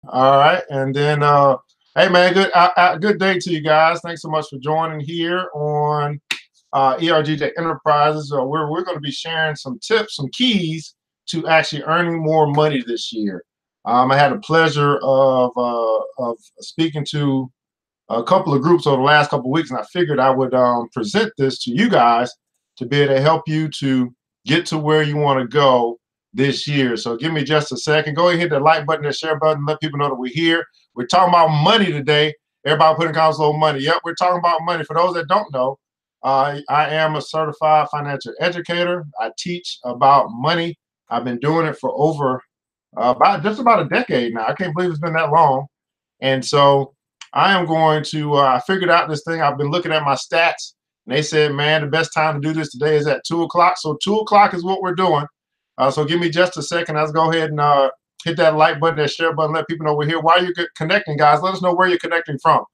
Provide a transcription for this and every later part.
All right, and then hey man, good day to you guys. Thanks so much for joining here on ERGJ Enterprises. We're going to be sharing some tips, some keys to actually earning more money this year. I had the pleasure of speaking to a couple of groups over the last couple of weeks, and I figured I would present this to you guys to be able to help you to get to where you want to go this year. So give me just a second. Go ahead and hit the like button, the share button, let people know that we're here. We're talking about money today. Everybody putting comments low money. Yep, we're talking about money. For those that don't know, I am a certified financial educator. I teach about money. I've been doing it for over about just about a decade now. I can't believe it's been that long. And so I am going to, I figured out this thing. I've been looking at my stats, and they said, man, the best time to do this today is at 2 o'clock. So 2 o'clock is what we're doing. So give me just a second. Let's go ahead and hit that like button, that share button, let people know we're here. While you're connecting, guys, let us know where you're connecting from.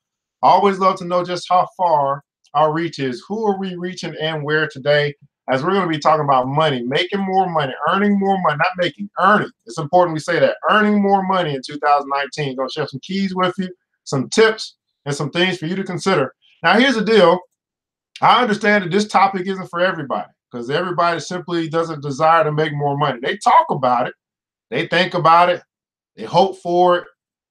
I always love to know just how far our reach is. Who are we reaching and where today? As we're going to be talking about money, making more money, earning more money, not making, earning. It's important we say that. Earning more money in 2019. Going to share some keys with you, some tips, and some things for you to consider. Now, here's the deal. I understand that this topic isn't for everybody because everybody simply doesn't desire to make more money. They talk about it. They think about it. They hope for it.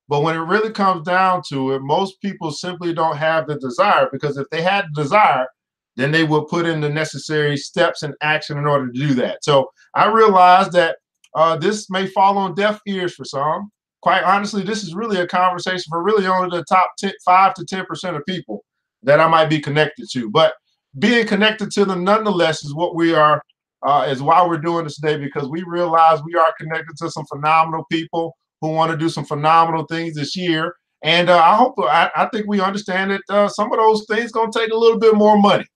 But when it really comes down to it, most people simply don't have the desire, because if they had the desire, then they will put in the necessary steps and action in order to do that. So I realize that this may fall on deaf ears for some. Quite honestly, this is really a conversation for really only the top 5 to 10% of people that I might be connected to. But being connected to them nonetheless is what we are, is why we're doing this today, because we realize we are connected to some phenomenal people who want to do some phenomenal things this year. And I think we understand that some of those things going to take a little bit more money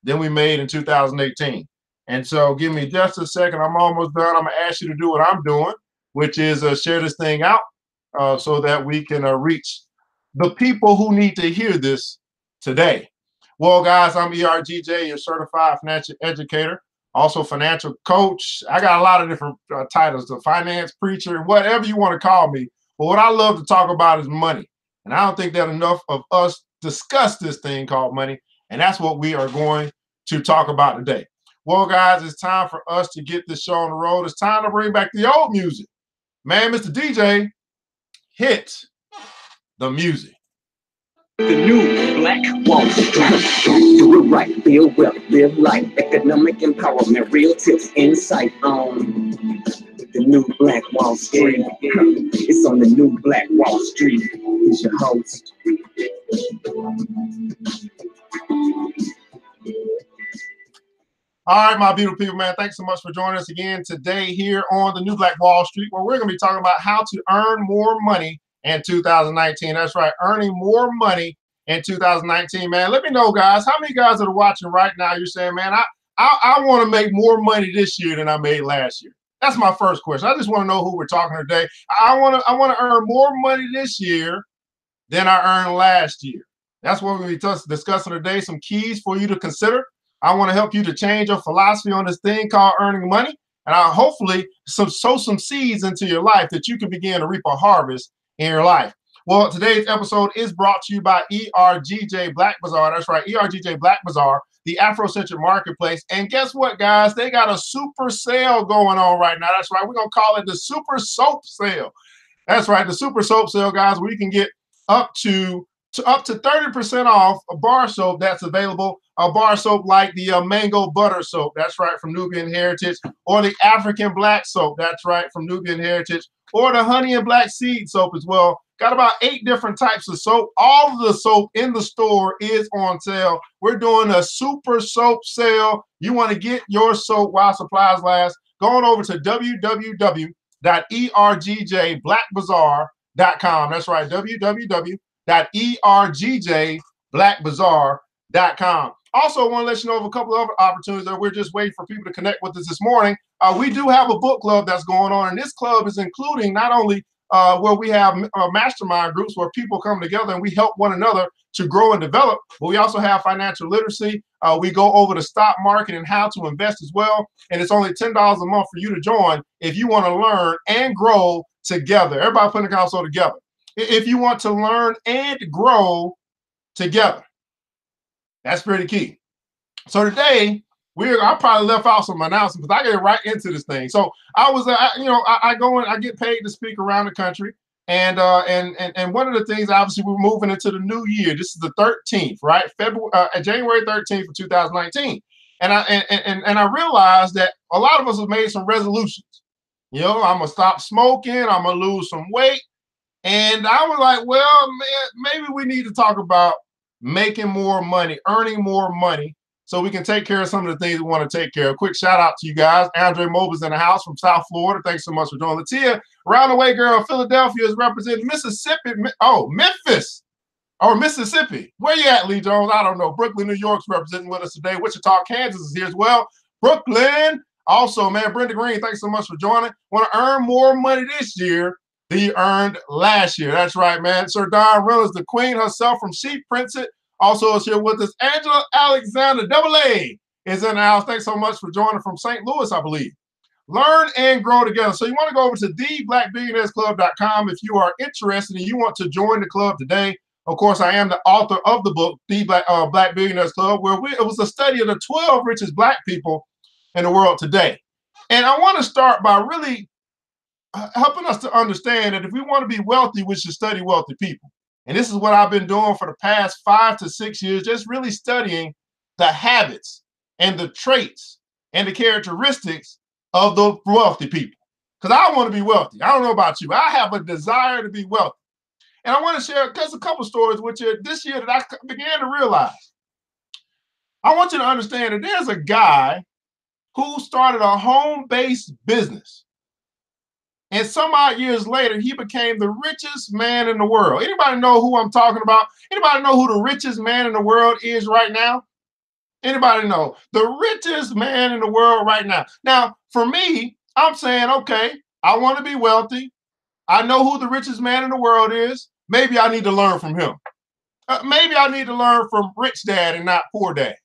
than we made in 2018. And so give me just a second. I'm almost done. I'm going to ask you to do what I'm doing, which is share this thing out so that we can reach the people who need to hear this today. Well, guys, I'm ERGJ, your certified financial educator, also financial coach. I got a lot of different titles, the finance preacher, whatever you want to call me. But what I love to talk about is money. And I don't think that enough of us discuss this thing called money. And that's what we are going to talk about today. Well, guys, it's time for us to get this show on the road. It's time to bring back the old music. Man, Mr. DJ, hit the music. The new Black Wall Street. Do it right, build wealth, live life, economic empowerment, real tips, insight on the new Black Wall Street. It's on the new Black Wall Street. He's your host. All right, my beautiful people, man, thanks so much for joining us again today here on the new Black Wall Street, where we're going to be talking about how to earn more money in 2019. That's right, earning more money in 2019, man. Let me know, guys, how many guys that are watching right now, you're saying, man, I want to make more money this year than I made last year. That's my first question. I just want to know who we're talking to today. I want to earn more money this year than I earned last year. That's what we'll be discussing today, some keys for you to consider. I want to help you to change your philosophy on this thing called earning money. And I'll hopefully sow some seeds into your life that you can begin to reap a harvest in your life. Well, today's episode is brought to you by ERGJ Black Bazaar. That's right, ERGJ Black Bazaar, the Afrocentric Marketplace. And guess what, guys? They got a super sale going on right now. That's right, we're going to call it the Super Soap Sale. That's right, the Super Soap Sale, guys, where you can get up to 30% off a bar soap that's available. A bar soap like the mango butter soap, that's right, from Nubian Heritage, or the African black soap, that's right, from Nubian Heritage, or the honey and black seed soap as well. Got about 8 different types of soap. All of the soap in the store is on sale. We're doing a super soap sale. You want to get your soap while supplies last, going over to www.ergjblackbazaar.com. That's right, www.ergjblackbazaar.com. Also, I want to let you know of a couple of other opportunities that we're just waiting for people to connect with us this morning. We do have a book club that's going on, and this club is including not only where we have mastermind groups where people come together and we help one another to grow and develop, but we also have financial literacy. We go over the stock market and how to invest as well, and it's only $10 a month for you to join if you want to learn and grow together. Everybody put in the console together. If you want to learn and grow together, that's pretty key. So today, I probably left out some announcements, but I get right into this thing. So I was, I go in, I get paid to speak around the country. And one of the things, obviously, we're moving into the new year. This is the 13th, right? January 13th of 2019. And I realized that a lot of us have made some resolutions. You know, I'm gonna stop smoking, I'm gonna lose some weight. And I was like, well, man, maybe we need to talk about making more money, earning more money, so we can take care of some of the things we want to take care of. Quick shout out to you guys. Andre Mobley's in the house from South Florida. Thanks so much for joining. Latia, round the way girl, Philadelphia is representing Mississippi. Oh, Memphis or Mississippi. Where you at, Lee Jones? I don't know. Brooklyn, New York's representing with us today. Wichita, Kansas is here as well. Brooklyn. Also, man, Brenda Green, thanks so much for joining. Want to earn more money this year than you earned last year. That's right, man. Sir Don Reynolds, the queen herself from Sheep Princess, also is here with us. Angela Alexander, double A, is in the house. Thanks so much for joining from St. Louis, I believe. Learn and grow together. So you want to go over to theblackbillionairesclub.com if you are interested and you want to join the club today. Of course, I am the author of the book, The Black Billionaires Club, where it was a study of the 12 richest Black people in the world today. And I want to start by really helping us to understand that if we want to be wealthy, we should study wealthy people. And this is what I've been doing for the past 5 to 6 years, just really studying the habits and the traits and the characteristics of the wealthy people. Because I want to be wealthy. I don't know about you. I have a desire to be wealthy. And I want to share just a couple stories with you this year that I began to realize. I want you to understand that there's a guy who started a home-based business. And some odd years later, he became the richest man in the world. Anybody know who I'm talking about? Anybody know who the richest man in the world is right now? Anybody know? The richest man in the world right now. Now, for me, I'm saying, okay, I want to be wealthy. I know who the richest man in the world is. Maybe I need to learn from him. Maybe I need to learn from Rich Dad and not Poor Dad.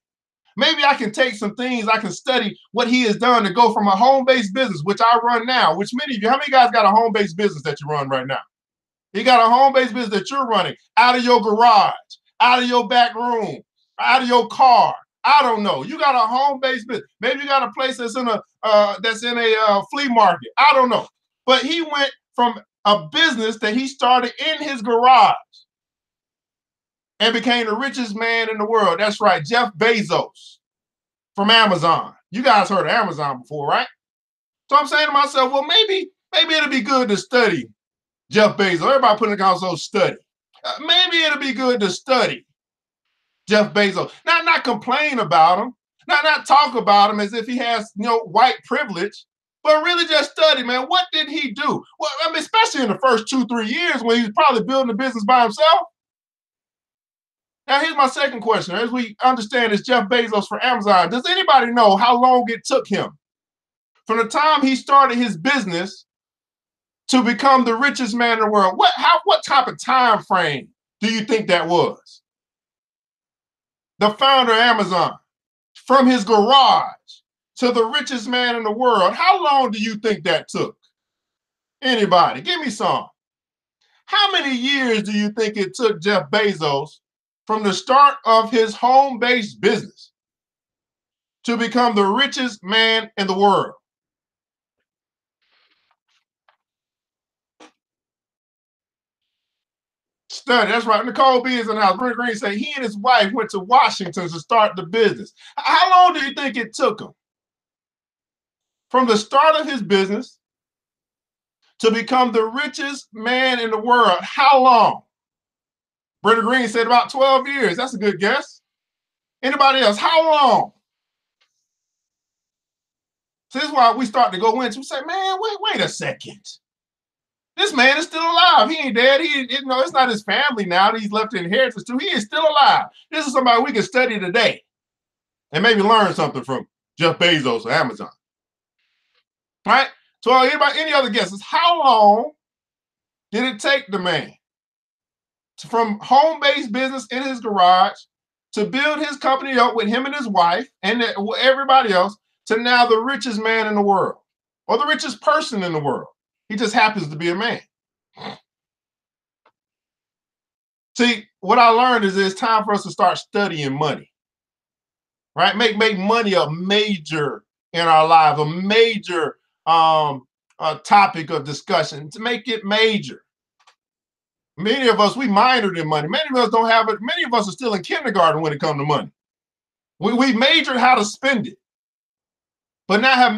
Maybe I can take some things, I can study what he has done to go from a home-based business, which I run now, which many of you, how many guys got a home-based business that you run right now? You got a home-based business that you're running out of your garage, out of your back room, out of your car. I don't know. You got a home-based business. Maybe you got a place that's in a flea market. I don't know. But he went from a business that he started in his garage and became the richest man in the world. That's right, Jeff Bezos from Amazon. You guys heard of Amazon before, right? So I'm saying to myself, well, maybe it'll be good to study Jeff Bezos. Everybody put in the console, study. Maybe it'll be good to study Jeff Bezos. Not complain about him, not talk about him as if he has, white privilege, but really just study, man. What did he do? Well, I mean, especially in the first 2-3 years when he was probably building a business by himself. Now, here's my second question. As we understand this Jeff Bezos for Amazon, does anybody know how long it took him from the time he started his business to become the richest man in the world? What type of time frame do you think that was? The founder of Amazon, from his garage to the richest man in the world, how long do you think that took? Anybody? Give me some. How many years do you think it took Jeff Bezos from the start of his home-based business to become the richest man in the world? Study, that's right. Nicole B is in the house. Brenda Green said he and his wife went to Washington to start the business. How long do you think it took him from the start of his business to become the richest man in the world? How long? Brenda Green said about 12 years. That's a good guess. Anybody else? How long? So this is why we start to go into, we say, man, wait a second. This man is still alive. He ain't dead. It's not his family now that he's left the inheritance to. He is still alive. This is somebody we can study today and maybe learn something from Jeff Bezos or Amazon. All right? So any other guesses? How long did it take the man from home-based business in his garage to build his company up with him and his wife and everybody else to now the richest man in the world or the richest person in the world? He just happens to be a man. See, what I learned is it's time for us to start studying money, right? Make money a major in our lives, a major topic of discussion, to make it major. Many of us, we minored in money. Many of us don't have it. Many of us are still in kindergarten when it comes to money. We majored how to spend it, but not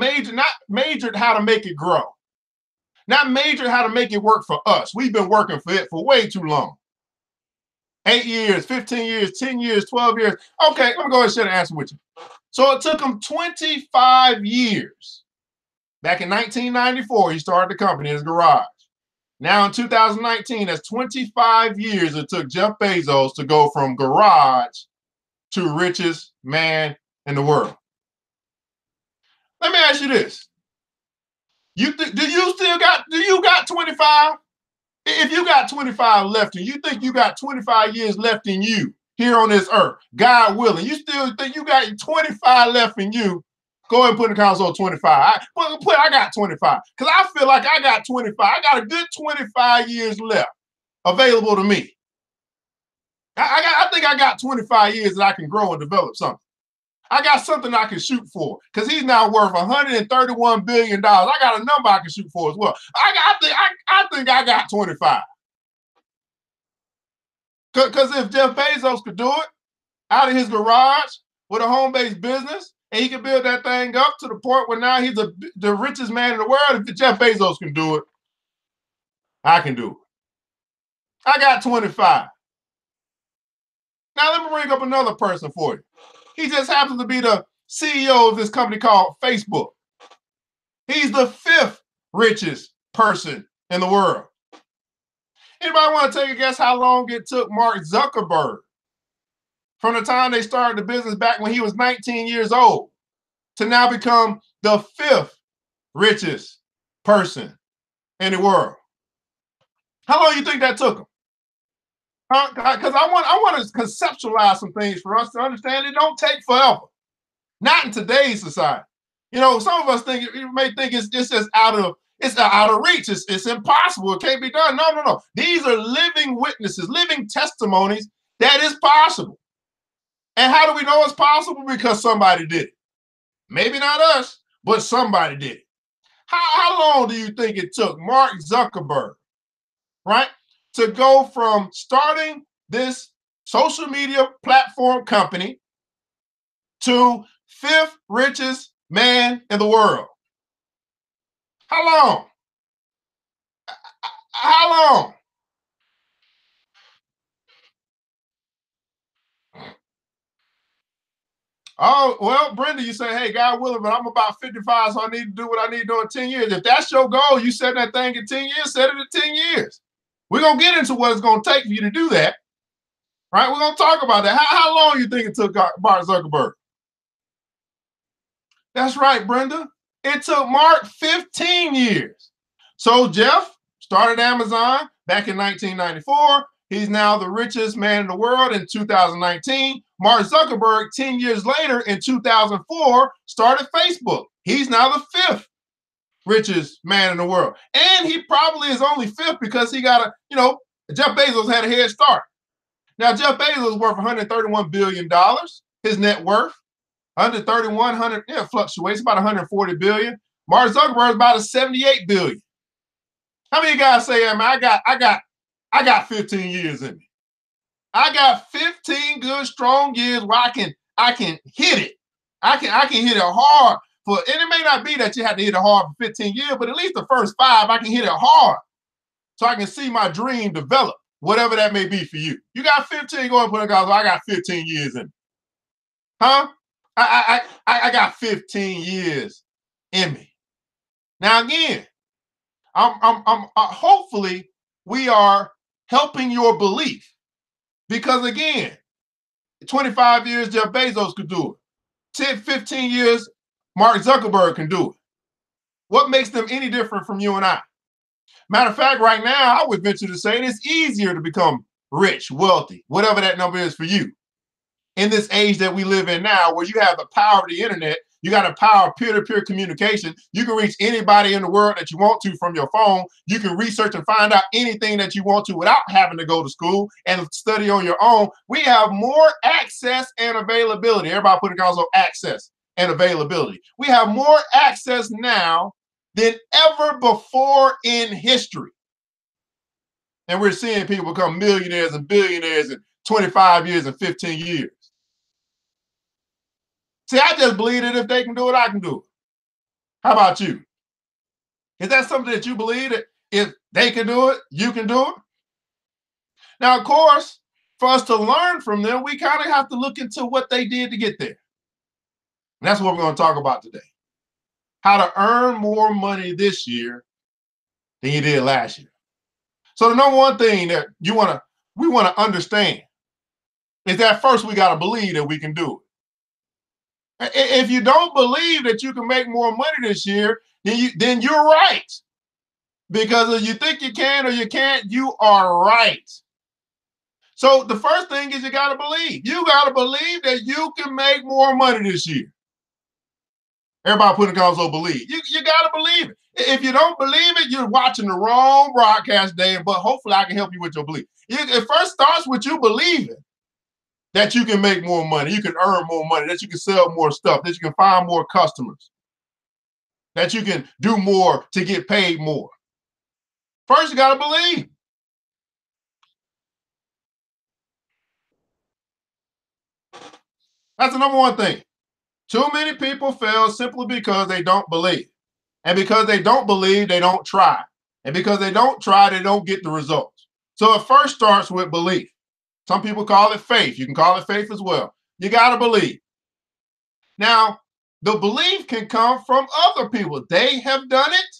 majored how to make it grow. Not majored how to make it work for us. We've been working for it for way too long. 8 years, 15 years, 10 years, 12 years. Okay, let me go ahead and share the answer with you. So it took him 25 years. Back in 1994, he started the company in his garage. Now in 2019, that's 25 years it took Jeff Bezos to go from garage to richest man in the world. Let me ask you this. Do you got 25? If you got 25 left and you think you got 25 years left in you here on this earth, God willing, you still think you got 25 left in you, go ahead and put in the console 25. I got 25 because I feel like I got 25. I got a good 25 years left available to me. I think I got 25 years that I can grow and develop something. I got something I can shoot for because he's now worth $131 billion. I got a number I can shoot for as well. I think I got 25. Because if Jeff Bezos could do it out of his garage with a home-based business, and he can build that thing up to the point where now he's the richest man in the world, if Jeff Bezos can do it, I can do it. I got 25. Now let me bring up another person for you. He just happens to be the CEO of this company called Facebook. He's the 5th richest person in the world. Anybody want to take a guess how long it took Mark Zuckerberg from the time they started the business back when he was 19 years old to now become the 5th richest person in the world? How long do you think that took him? Because I want to conceptualize some things for us to understand it don't take forever. Not in today's society. You know, some of us may think it's just out of reach. It's impossible. It can't be done. No. These are living witnesses, living testimonies that is possible. And how do we know it's possible? Because somebody did it. Maybe not us, but somebody did it. How long do you think it took Mark Zuckerberg, right, to go from starting this social media platform company to 5th richest man in the world? How long? How long? Oh, well, Brenda, you say, hey, God willing, but I'm about 55, so I need to do what I need to do in 10 years. If that's your goal, you set that thing in 10 years, set it in 10 years. We're going to get into what it's going to take for you to do that, right? We're going to talk about that. How long you think it took Mark Zuckerberg? That's right, Brenda. It took Mark 15 years. So Jeff started Amazon back in 1994. He's now the richest man in the world in 2019. Mark Zuckerberg, 10 years later in 2004, started Facebook. He's now the 5th richest man in the world. And he probably is only 5th because he got Jeff Bezos had a head start. Now, Jeff Bezos is worth $131 billion, his net worth. 131, it fluctuates, about 140 billion. Mark Zuckerberg is about 78 billion. How many guys say, man, I got 15 years in me. I got 15 good, strong years where I can hit it. I can hit it hard and it may not be that you have to hit it hard for 15 years, but at least the first 5, I can hit it hard so I can see my dream develop, whatever that may be for you. You got 15, go and put in guys, I got 15 years in me. Huh? I got 15 years in me. Now again, I'm hopefully we are helping your belief, because again, 25 years Jeff Bezos could do it. 10, 15 years Mark Zuckerberg can do it. What makes them any different from you and I? Matter of fact, right now, I would venture to say it's easier to become rich, wealthy, whatever that number is for you. In this age that we live in now, where you have the power of the internet You got the power of peer-to-peer communication. You can reach anybody in the world that you want to from your phone. You can research and find out anything that you want to without having to go to school and study on your own. We have more access and availability. Everybody put in console access and availability. We have more access now than ever before in history. And we're seeing people become millionaires and billionaires in 25 years and 15 years. See, I just believe that if they can do it, I can do it. How about you? Is that something that you believe that if they can do it, you can do it? Now, of course, for us to learn from them, we kind of have to look into what they did to get there. And that's what we're going to talk about today. How to earn more money this year than you did last year. So the number one thing that we want to understand is that first we got to believe that we can do it. If you don't believe that you can make more money this year, then you're right. Because if you think you can or you can't, you are right. So the first thing is you got to believe. You got to believe that you can make more money this year. Everybody put in console believe. You got to believe it. If you don't believe it, you're watching the wrong broadcast day, but hopefully I can help you with your belief. It first starts with you believing that you can make more money, you can earn more money, that you can sell more stuff, that you can find more customers, that you can do more to get paid more. First, you got to believe. That's the number one thing. Too many people fail simply because they don't believe. And because they don't believe, they don't try. And because they don't try, they don't get the results. So it first starts with belief. Some people call it faith. You can call it faith as well. You got to believe. Now, the belief can come from other people. They have done it.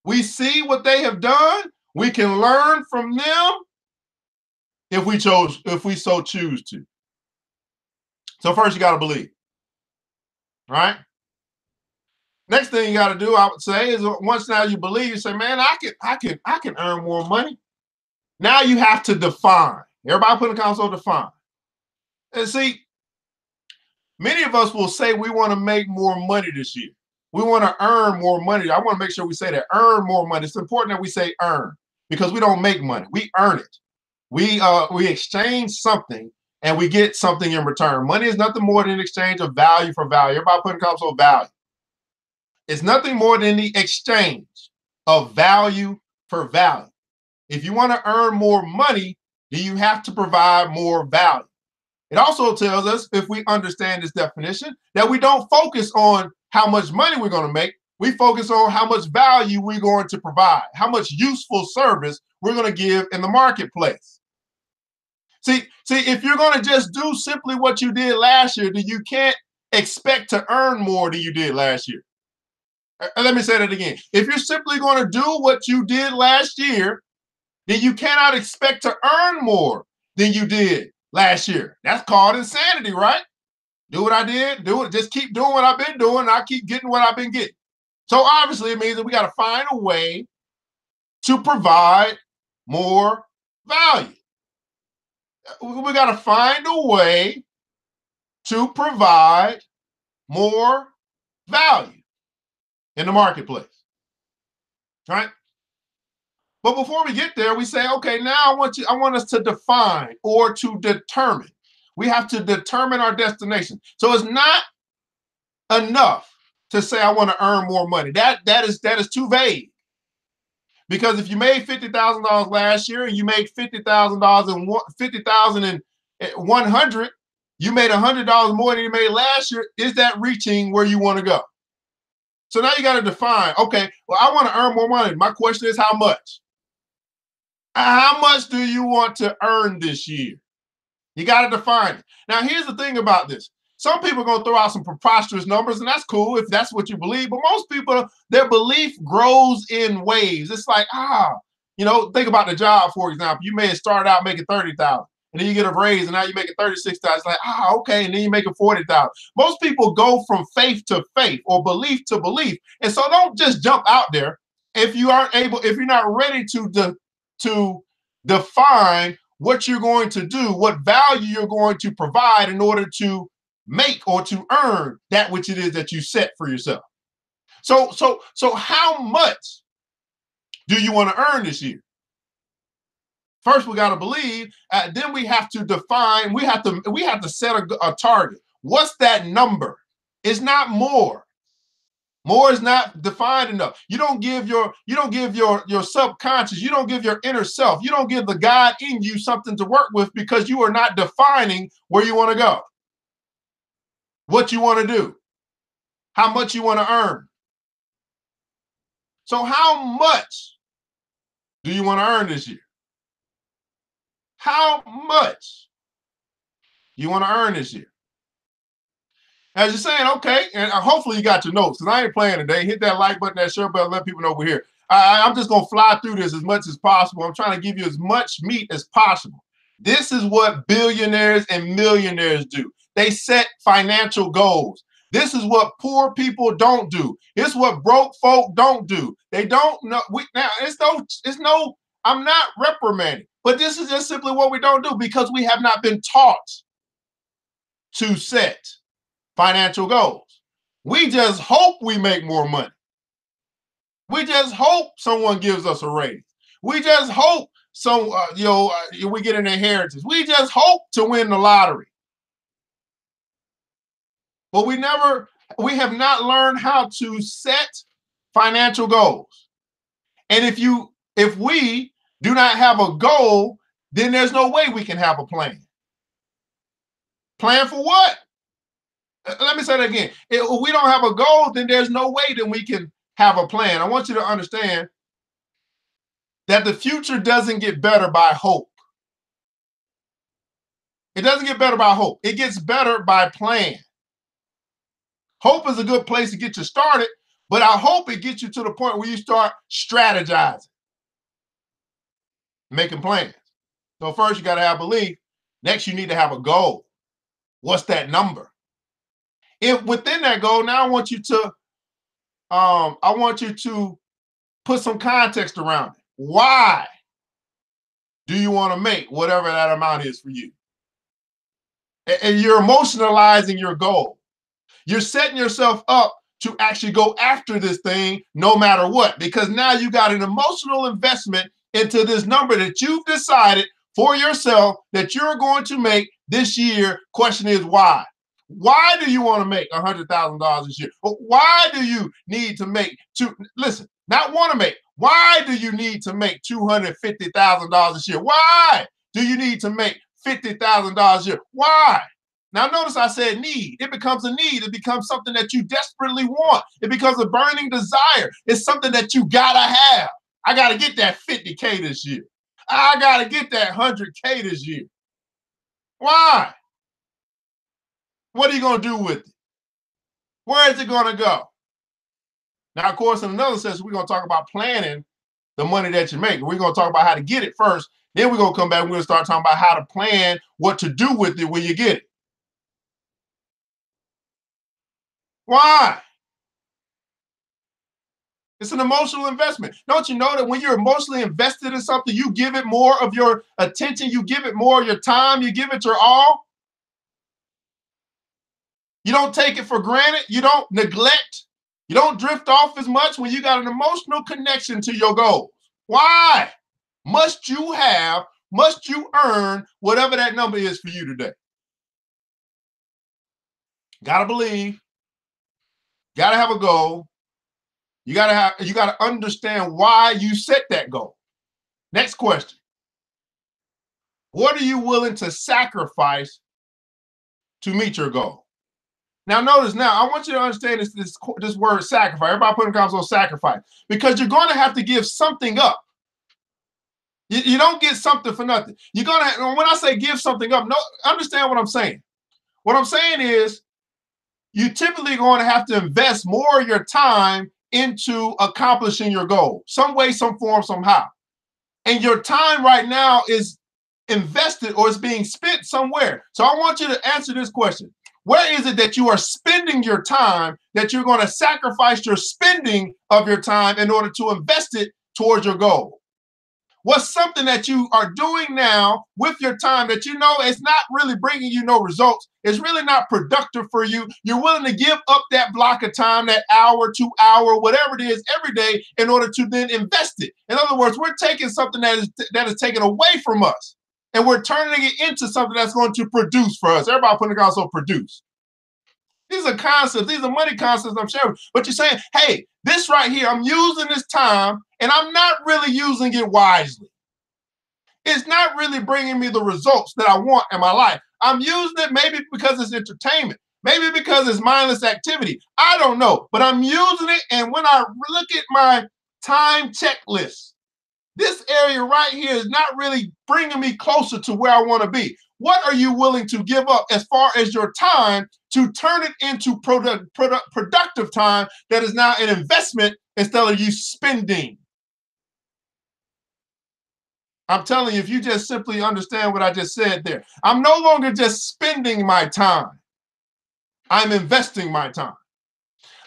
We see what they have done. We can learn from them if we so choose to. So first you got to believe. Right? Next thing you got to do, I would say, is once now you believe, you say, man, I can earn more money. Now you have to define. Everybody put in the console define. And see, many of us will say we want to make more money this year. We want to earn more money. I want to make sure we say that, earn more money. It's important that we say earn because we don't make money. We earn it. We exchange something and we get something in return. Money is nothing more than an exchange of value for value. Everybody put in the console value. It's nothing more than the exchange of value for value. If you want to earn more money, then you have to provide more value. It also tells us, if we understand this definition, that we don't focus on how much money we're going to make. We focus on how much value we're going to provide, how much useful service we're going to give in the marketplace. See, if you're going to just do simply what you did last year, then you can't expect to earn more than you did last year. Let me say that again. If you're simply going to do what you did last year, then you cannot expect to earn more than you did last year. That's called insanity, right? Do what I did, do it, just keep doing what I've been doing, and I keep getting what I've been getting. So obviously it means that we got to find a way to provide more value. We got to find a way to provide more value in the marketplace, right? But before we get there, we say, okay, now I want us to define or to determine. We have to determine our destination. So it's not enough to say I want to earn more money. That is too vague. Because if you made $50,000 last year and you made $50,000 and $50,100, you made $100 more than you made last year. Is that reaching where you want to go? So now you got to define, okay, well, I want to earn more money. My question is how much? How much do you want to earn this year? You got to define it. Now, here's the thing about this. Some people are going to throw out some preposterous numbers, and that's cool if that's what you believe. But most people, their belief grows in waves. It's like, think about the job, for example. You may have started out making $30,000, and then you get a raise, and now you're making $36,000. It's like, okay, and then you're making $40,000. Most people go from faith to faith or belief to belief. And so don't just jump out there if you're not ready to define what you're going to do, what value you're going to provide in order to make or to earn that which it is that you set for yourself. So how much do you want to earn this year? First, we got to believe. Then we have to define. We have to set a target. What's that number? It's not more. More is not defined enough. You don't give your subconscious. You don't give your inner self. You don't give the God in you something to work with because you are not defining where you want to go, what you want to do, how much you want to earn. So how much do you want to earn this year? How much you want to earn this year? As you're saying, okay, and hopefully you got your notes, because I ain't playing today. Hit that like button, that share button, let people know we're here. I'm just going to fly through this as much as possible. I'm trying to give you as much meat as possible. This is what billionaires and millionaires do. They set financial goals. This is what poor people don't do. It's what broke folk don't do. They don't know. I'm not reprimanding, but this is just simply what we don't do because we have not been taught to set financial goals. We just hope we make more money. We just hope someone gives us a raise. We just hope we get an inheritance. We just hope to win the lottery. But we have not learned how to set financial goals. And if we do not have a goal, then there's no way we can have a plan. Plan for what? Let me say that again. If we don't have a goal, then there's no way that we can have a plan. I want you to understand that the future doesn't get better by hope. It doesn't get better by hope. It gets better by plan. Hope is a good place to get you started, but I hope it gets you to the point where you start strategizing, making plans. So first you got to have belief. Next, you need to have a goal. What's that number? If within that goal, now I want you to put some context around it. Why do you want to make whatever that amount is for you? And you're emotionalizing your goal. You're setting yourself up to actually go after this thing no matter what, because now you got an emotional investment into this number that you've decided for yourself that you're going to make this year. Question is why? Why do you want to make $100,000 this year? Why do you need to make not want to make? Why do you need to make $250,000 this year? Why do you need to make $50,000 a year? Why? Now notice I said need. It becomes a need. It becomes something that you desperately want. It becomes a burning desire. It's something that you gotta have. I gotta get that 50K this year. I gotta get that 100K this year. Why? What are you going to do with it? Where is it going to go? Now, of course, in another session, we're going to talk about planning the money that you make. We're going to talk about how to get it first. Then we're going to come back and we're going to start talking about how to plan what to do with it when you get it. Why? It's an emotional investment. Don't you know that when you're emotionally invested in something, you give it more of your attention, you give it more of your time, you give it your all? You don't take it for granted. You don't neglect. You don't drift off as much when you got an emotional connection to your goals. Why? Must you earn whatever that number is for you today? Gotta believe. Gotta have a goal. You gotta understand why you set that goal. Next question. What are you willing to sacrifice to meet your goal? Now, notice now, I want you to understand this word sacrifice. Everybody put in comments on sacrifice, because you're going to have to give something up. You don't get something for nothing. You're going to, when I say give something up, no, understand what I'm saying. What I'm saying is you're typically going to have to invest more of your time into accomplishing your goal, some way, some form, somehow. And your time right now is invested or is being spent somewhere. So I want you to answer this question. Where is it that you are spending your time that you're going to sacrifice your spending of your time in order to invest it towards your goal? What's something that you are doing now with your time that you know it's not really bringing you no results? It's really not productive for you. You're willing to give up that block of time, that hour, 2 hour, whatever it is every day in order to then invest it. In other words, we're taking something that is taken away from us and we're turning it into something that's going to produce for us. Everybody putting it also produce. These are concepts. These are money concepts I'm sharing. But you're saying, hey, this right here, I'm using this time and I'm not really using it wisely. It's not really bringing me the results that I want in my life. I'm using it maybe because it's entertainment, maybe because it's mindless activity. I don't know, but I'm using it. And when I look at my time checklist, this area right here is not really bringing me closer to where I want to be. What are you willing to give up as far as your time to turn it into productive time that is now an investment instead of you spending? I'm telling you, if you just simply understand what I just said there, I'm no longer just spending my time. I'm investing my time.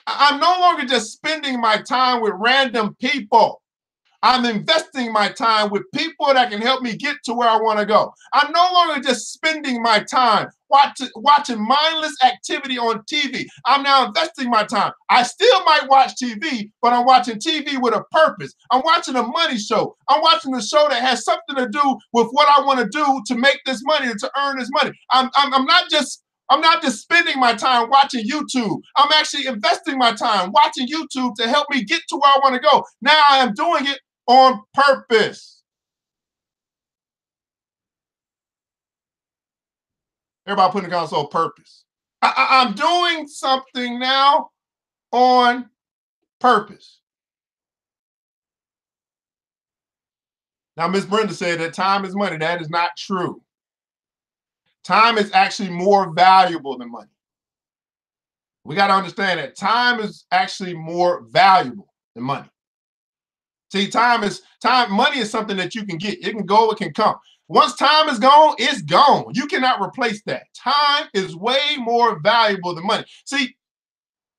I'm no longer just spending my time with random people. I'm investing my time with people that can help me get to where I want to go. I'm no longer just spending my time watching mindless activity on TV. I'm now investing my time. I still might watch TV, but I'm watching TV with a purpose. I'm watching a money show. I'm watching a show that has something to do with what I want to do to make this money, to earn this money. I'm not just spending my time watching YouTube. I'm actually investing my time watching YouTube to help me get to where I want to go. Now I am doing it on purpose. Everybody putting the console purpose. I'm doing something now on purpose. Now, Miss Brenda said that time is money. That is not true. Time is actually more valuable than money. We got to understand that time is actually more valuable than money. See, money is something that you can get. It can go, it can come. Once time is gone, it's gone. You cannot replace that. Time is way more valuable than money. See,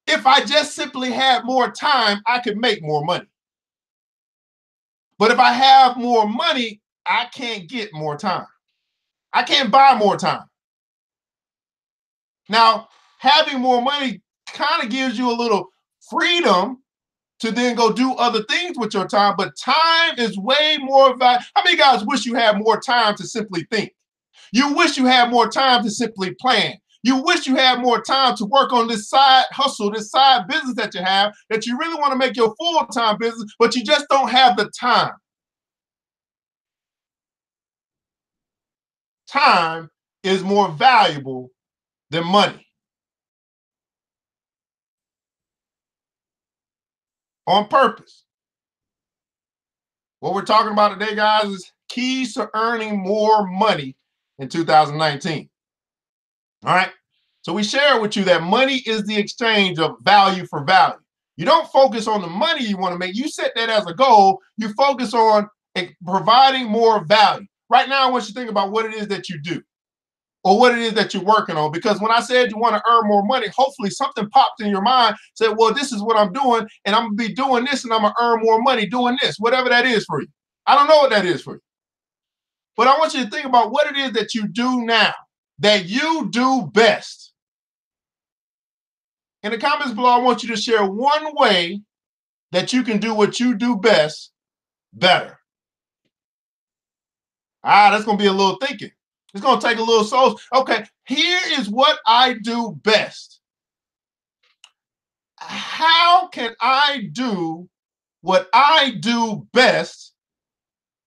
if I just simply had more time, I could make more money. But if I have more money, I can't get more time. I can't buy more time. Now, having more money kind of gives you a little freedom to then go do other things with your time, but time is way more valuable. How many guys wish you had more time to simply think? You wish you had more time to simply plan. You wish you had more time to work on this side hustle, this side business that you have, that you really want to make your full-time business, but you just don't have the time. Time is more valuable than money. On purpose. What we're talking about today, guys, is keys to earning more money in 2019. All right. So we share with you that money is the exchange of value for value. You don't focus on the money you want to make. You set that as a goal. You focus on providing more value. Right now, I want you to think about what it is that you do or what it is that you're working on. Because when I said you want to earn more money, hopefully something popped in your mind, said, well, this is what I'm doing, and I'm going to be doing this, and I'm going to earn more money doing this, whatever that is for you. I don't know what that is for you. But I want you to think about what it is that you do now, that you do best. In the comments below, I want you to share one way that you can do what you do best better. That's going to be a little thinking. It's going to take a little soul. Okay, here is what I do best. How can I do what I do best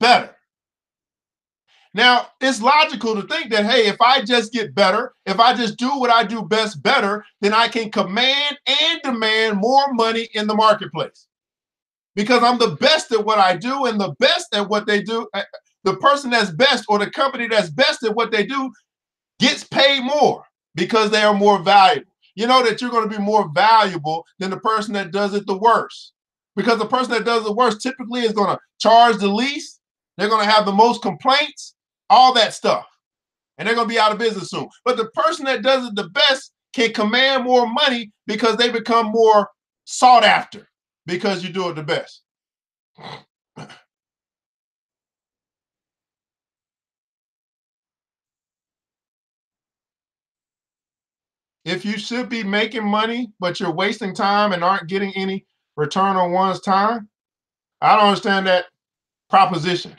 better? Now, it's logical to think that, hey, if I just get better, if I just do what I do best better, then I can command and demand more money in the marketplace. Because I'm the best at what I do, and the best at what they do, the person that's best or the company that's best at what they do gets paid more because they are more valuable. You know that you're going to be more valuable than the person that does it the worst. Because the person that does it the worst typically is going to charge the least. They're going to have the most complaints, all that stuff. And they're going to be out of business soon. But the person that does it the best can command more money because they become more sought after because you do it the best. if you should be making money, but you're wasting time and aren't getting any return on one's time, I don't understand that proposition.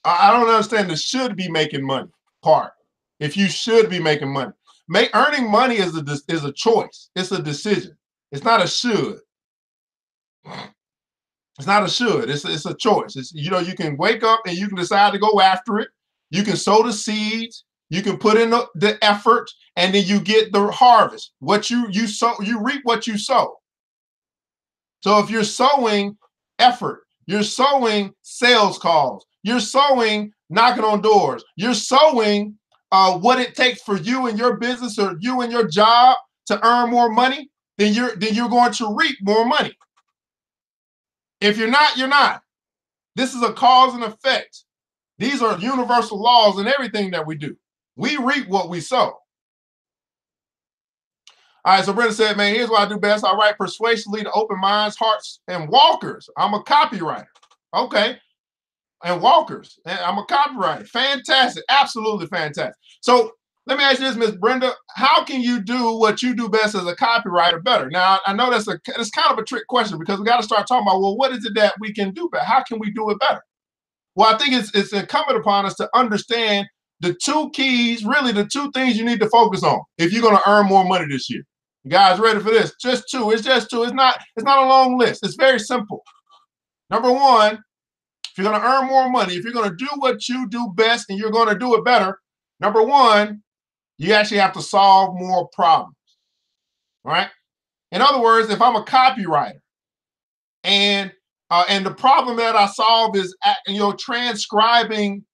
I don't understand the should be making money part. If you should be making money, earning money is a choice. It's a decision. It's not a should. It's not a should. It's a choice. It's, you know, you can wake up and you can decide to go after it. You can sow the seeds. You can put in the effort, and then you get the harvest. What you sow, you reap what you sow. So if you're sowing effort, you're sowing sales calls, you're sowing knocking on doors, you're sowing what it takes for you and your business or you and your job to earn more money, then you're going to reap more money. If you're not, you're not. This is a cause and effect. These are universal laws in everything that we do. We reap what we sow. All right, so Brenda said, man, here's what I do best. I write persuasively to open minds, hearts, and walkers. I'm a copywriter. Okay. And walkers. And I'm a copywriter. Fantastic. Absolutely fantastic. So let me ask you this, Miss Brenda. How can you do what you do best as a copywriter better? Now, I know that's kind of a trick question, because we got to start talking about, well, what is it that we can do better? How can we do it better? Well, I think it's incumbent upon us to understand the two keys, really the two things you need to focus on if you're going to earn more money this year. You guys ready for this? Just two. It's just two. It's not a long list. It's very simple. Number one, if you're going to earn more money, if you're going to do what you do best and you're going to do it better, number one, you actually have to solve more problems. All right? In other words, if I'm a copywriter and the problem that I solve is, transcribing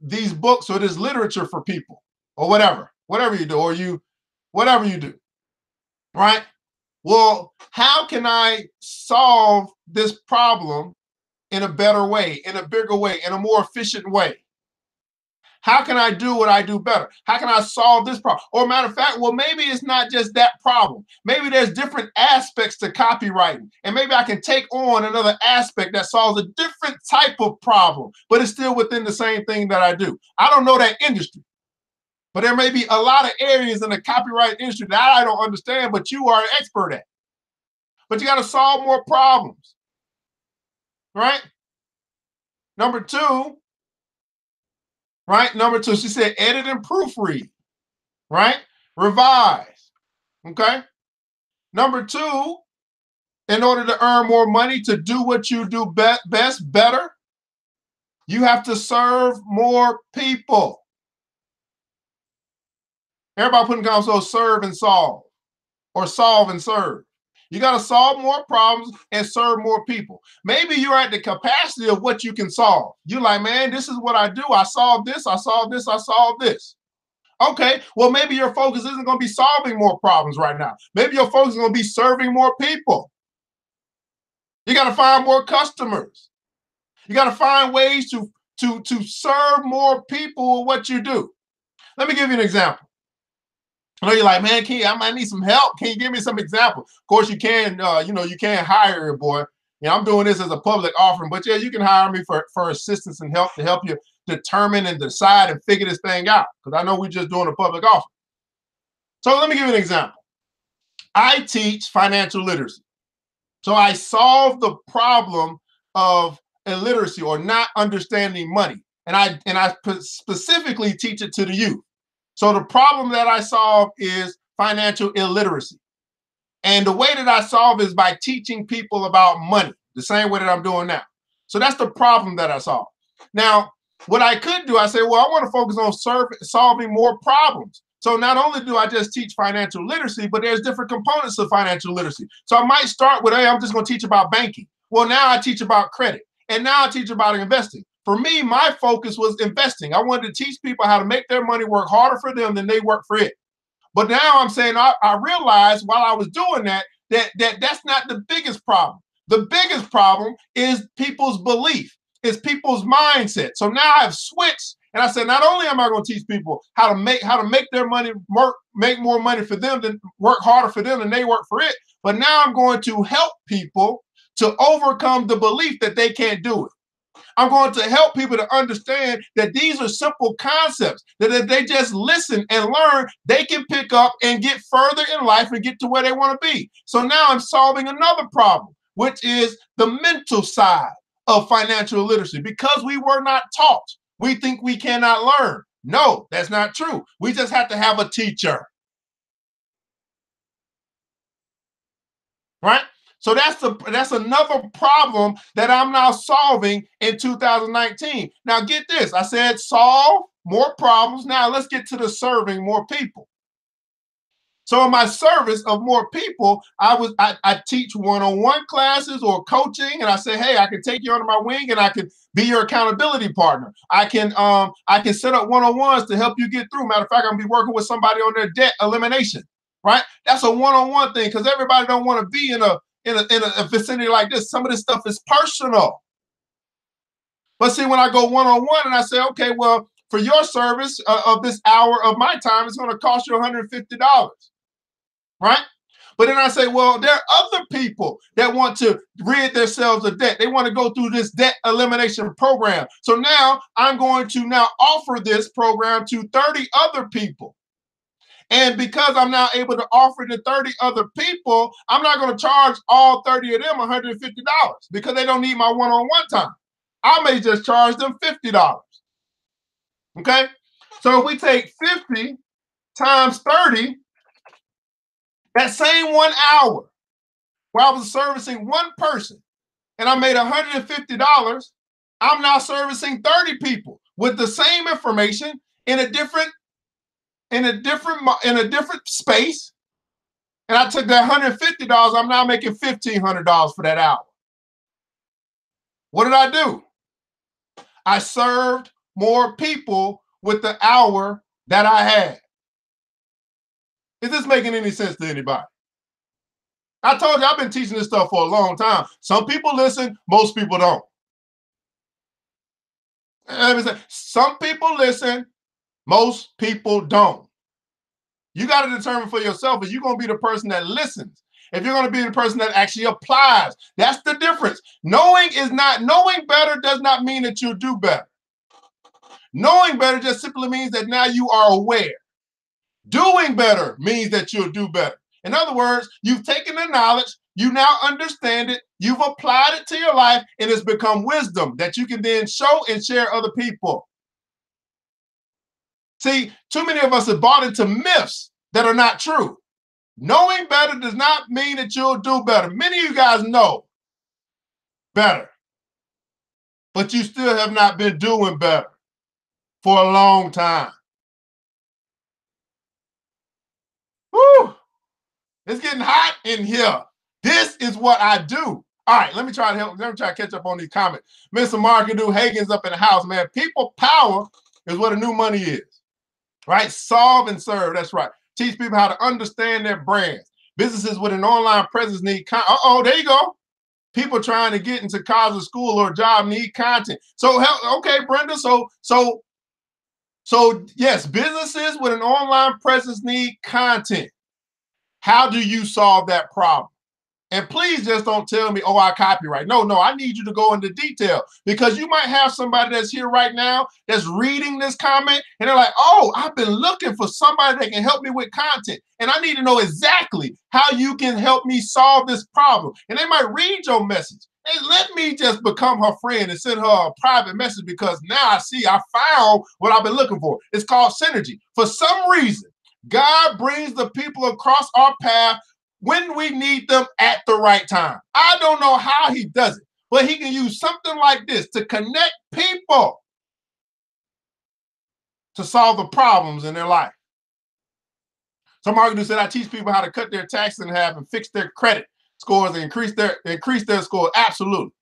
these books or this literature for people, or whatever you do, whatever you do, right? Well, how can I solve this problem in a better way, in a bigger way, in a more efficient way? How can I do what I do better? How can I solve this problem? Or matter of fact, well, maybe it's not just that problem. Maybe there's different aspects to copywriting. And maybe I can take on another aspect that solves a different type of problem, but it's still within the same thing that I do. I don't know that industry, but there may be a lot of areas in the copyright industry that I don't understand, but you are an expert at. But you got to solve more problems, right? Number two, she said, edit and proofread, right? Revise, okay? Number two, in order to earn more money, to do what you do best better, you have to serve more people. Everybody putting comments, so serve and solve, or solve and serve. You got to solve more problems and serve more people. Maybe you're at the capacity of what you can solve. You're like, man, this is what I do. I solve this, I solve this, I solve this. Okay, well, maybe your focus isn't going to be solving more problems right now. Maybe your focus is going to be serving more people. You got to find more customers. You got to find ways to serve more people with what you do. Let me give you an example. I know you're like, man, I might need some help. Can you give me some example? Of course, you can. You can't hire your boy. I'm doing this as a public offering, but yeah, you can hire me for assistance and help to help you determine and decide and figure this thing out. Because I know we're just doing a public offering. So let me give you an example. I teach financial literacy. So I solve the problem of illiteracy or not understanding money, and I specifically teach it to the youth. So the problem that I solve is financial illiteracy. And the way that I solve is by teaching people about money, the same way that I'm doing now. So that's the problem that I solve. Now, what I could do, I say, well, I want to focus on solving more problems. So not only do I just teach financial literacy, but there's different components of financial literacy. So I might start with, hey, I'm just going to teach about banking. Well, now I teach about credit. And now I teach about investing. For me, my focus was investing. I wanted to teach people how to make their money work harder for them than they work for it. But now I'm saying I realized while I was doing that's not the biggest problem. The biggest problem is people's belief, is people's mindset. So now I've switched, and I said, not only am I going to teach people how to make their money work, make more money for them, than work harder for them than they work for it, but now I'm going to help people to overcome the belief that they can't do it. I'm going to help people to understand that these are simple concepts, that if they just listen and learn, they can pick up and get further in life and get to where they want to be. So now I'm solving another problem, which is the mental side of financial literacy. Because we were not taught, we think we cannot learn. No, that's not true. We just have to have a teacher. Right? So that's another problem that I'm now solving in 2019. Now get this, I said solve more problems. Now let's get to the serving more people. So in my service of more people, I teach one-on-one classes or coaching, and I say, hey, I can take you under my wing and I can be your accountability partner. I can set up one-on-ones to help you get through. Matter of fact, I'm gonna be working with somebody on their debt elimination. Right? That's a one-on-one thing, because everybody don't want to be in a vicinity like this. Some of this stuff is personal. But see, when I go one-on-one and I say, okay, well, for your service of this hour of my time, it's going to cost you $150, right? But then I say, well, there are other people that want to rid themselves of debt. They want to go through this debt elimination program. So now I'm going to now offer this program to 30 other people. And because I'm now able to offer it to 30 other people, I'm not going to charge all 30 of them $150 because they don't need my one-on-one time. I may just charge them $50. Okay? So if we take 50 times 30, that same 1 hour where I was servicing one person and I made $150, I'm now servicing 30 people with the same information in a different space, and I took that $150, I'm now making $1,500 for that hour. What did I do? I served more people with the hour that I had. Is this making any sense to anybody? I told you I've been teaching this stuff for a long time. Some people listen, most people don't. Let me say, some people listen, most people don't. You got to determine for yourself if you're going to be the person that listens, if you're going to be the person that actually applies. That's the difference. Knowing better does not mean that you'll do better. Knowing better just simply means that now you are aware. Doing better means that you'll do better. In other words, you've taken the knowledge, you now understand it, you've applied it to your life, and it's become wisdom that you can then show and share other people. See, too many of us have bought into myths that are not true. Knowing better does not mean that you'll do better. Many of you guys know better, but you still have not been doing better for a long time. Woo! It's getting hot in here. This is what I do. All right, let me try to catch up on these comments. Mr. Marketing Hagen's up in the house, man. People power is what a new money is. Right? Solve and serve. That's right. Teach people how to understand their brands. Businesses with an online presence need there you go. People trying to get into college, school, or job need content. So, okay, Brenda. So yes, businesses with an online presence need content. How do you solve that problem? And please just don't tell me, oh, I copyright. No, I need you to go into detail, because you might have somebody that's here right now that's reading this comment and they're like, oh, I've been looking for somebody that can help me with content. And I need to know exactly how you can help me solve this problem. And they might read your message. Hey, let me just become her friend and send her a private message, because now I found what I've been looking for. It's called synergy. For some reason, God brings the people across our path when we need them at the right time. I don't know how he does it, but he can use something like this to connect people to solve the problems in their life. Some marketers said, I teach people how to cut their taxes in half and fix their credit scores and increase their score. Absolutely.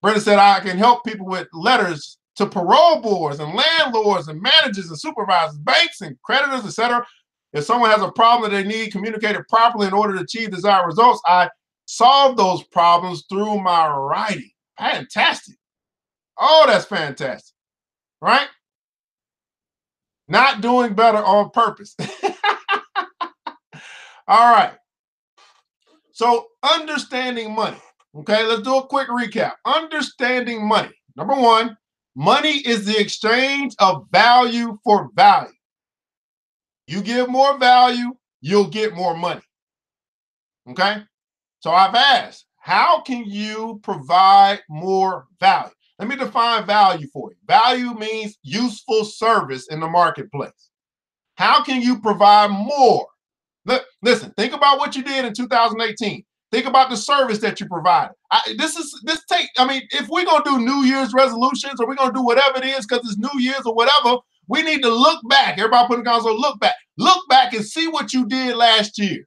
Brenda said, I can help people with letters to parole boards and landlords and managers and supervisors, banks and creditors, etc. If someone has a problem that they need communicated properly in order to achieve desired results, I solve those problems through my writing. Fantastic. Oh, that's fantastic. Right? Not doing better on purpose. All right. So understanding money. Okay, let's do a quick recap. Understanding money. Number one, money is the exchange of value for value. You give more value, you'll get more money. Okay? So I've asked, how can you provide more value? Let me define value for you. Value means useful service in the marketplace. How can you provide more? Listen, think about what you did in 2018. Think about the service that you provided. If we're gonna do New Year's resolutions or we're gonna do whatever it is because it's New Year's or whatever, we need to look back. Everybody put in the console, look back. Look back and see what you did last year.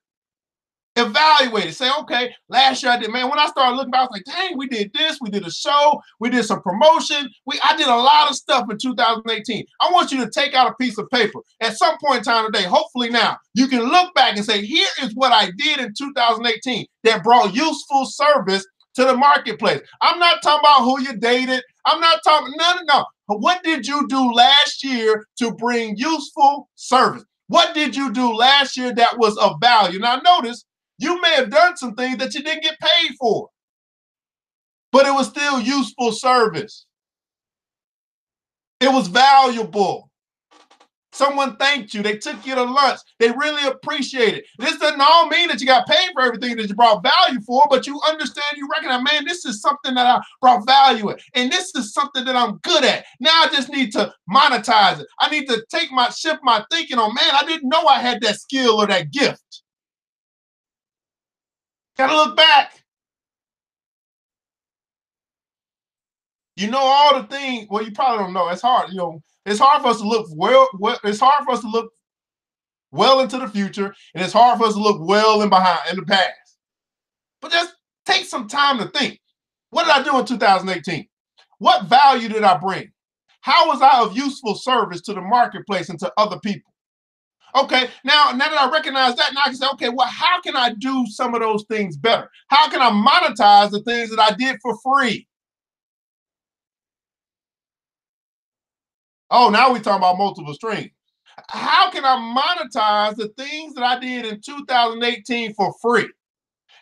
Evaluate it. Say, okay, last year I did, man, when I started looking back, I was like, dang, we did this, we did a show, we did some promotion. I did a lot of stuff in 2018. I want you to take out a piece of paper at some point in time today, hopefully now, you can look back and say, here is what I did in 2018 that brought useful service to the marketplace. I'm not talking about who you dated. I'm not talking, no. What did you do last year to bring useful service? What did you do last year that was of value? Now notice, you may have done some things that you didn't get paid for, but it was still useful service. It was valuable. Someone thanked you. They took you to lunch. They really appreciate it. This doesn't all mean that you got paid for everything that you brought value for, but you understand, you recognize, man, this is something that I brought value in, and this is something that I'm good at. Now I just need to monetize it. I need to shift my thinking on, man, I didn't know I had that skill or that gift. Gotta look back. You know all the things. Well, you probably don't know. It's hard. It's hard for us to look it's hard for us to look well into the future, and it's hard for us to look well in the past. But just take some time to think. What did I do in 2018? What value did I bring? How was I of useful service to the marketplace and to other people? Okay, now that I recognize that, now I can say, okay, well, how can I do some of those things better? How can I monetize the things that I did for free? Oh, now we're talking about multiple streams. How can I monetize the things that I did in 2018 for free?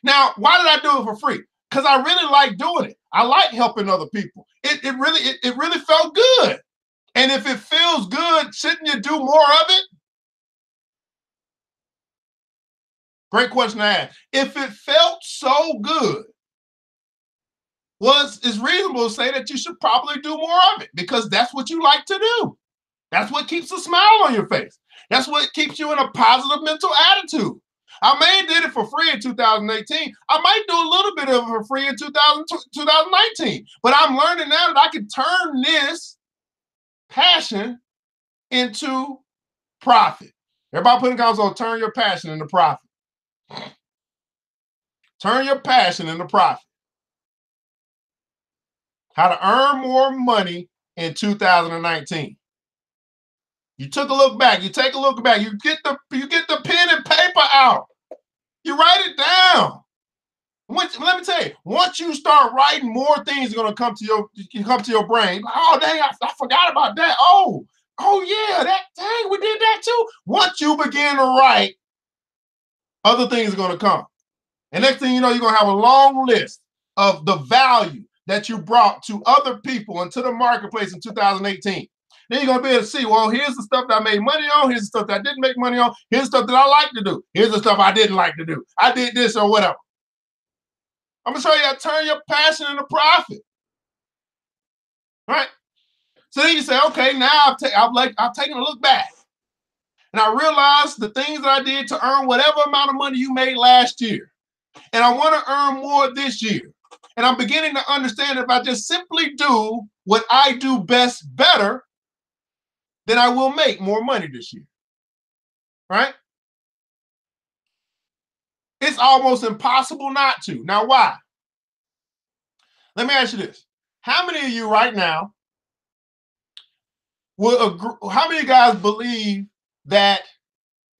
Now, why did I do it for free? Because I really like doing it. I like helping other people. It really felt good. And if it feels good, shouldn't you do more of it? Great question to ask. If it felt so good, it's reasonable to say that you should probably do more of it because that's what you like to do. That's what keeps a smile on your face. That's what keeps you in a positive mental attitude. I may have did it for free in 2018. I might do a little bit of it for free in 2019. But I'm learning now that I can turn this passion into profit. Everybody put in the console, turn your passion into profit. Turn your passion into profit. How to earn more money in 2019. You took a look back. You take a look back. You get the pen and paper out. You write it down. Let me tell you, once you start writing, more things are going to come to your brain. Oh, dang, I forgot about that. Oh yeah, we did that too. Once you begin to write, other things are going to come. And next thing you know, you're going to have a long list of the value that you brought to other people and to the marketplace in 2018. Then you're going to be able to see, well, here's the stuff that I made money on. Here's the stuff that I didn't make money on. Here's the stuff that I like to do. Here's the stuff I didn't like to do. I did this or whatever. I'm going to show you how to turn your passion into profit. All right? So then you say, okay, now I've taken a look back. And I realized the things that I did to earn whatever amount of money you made last year. And I want to earn more this year. And I'm beginning to understand if I just simply do what I do best better, then I will make more money this year. Right? It's almost impossible not to. Now, why? Let me ask you this. How many of you right now will agree? How many guys believe that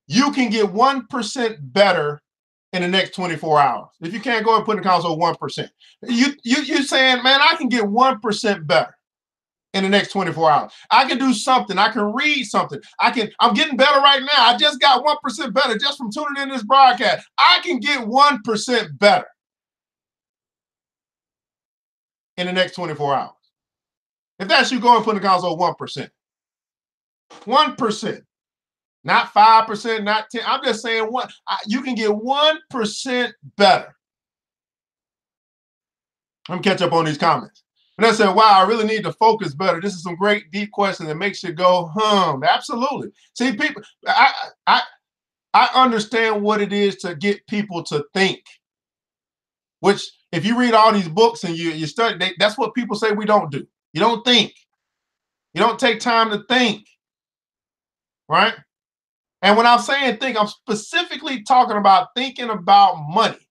you can get 1% better in the next 24 hours? If you can't, go and put in the console 1%. You saying, man, I can get 1% better in the next 24 hours. I can do something. I can read something. I'm getting better right now. I just got 1% better just from tuning in this broadcast. I can get 1% better in the next 24 hours. If that's you, go and put in the console 1%. 1%. Not 5%, not 10. I'm just saying you can get 1% better. Let me catch up on these comments. And I said, wow, I really need to focus better. This is some great deep questions that makes you go, absolutely. See, people, I understand what it is to get people to think, which if you read all these books and you study, that's what people say we don't do. You don't think. You don't take time to think, right? And when I'm saying think, I'm specifically talking about thinking about money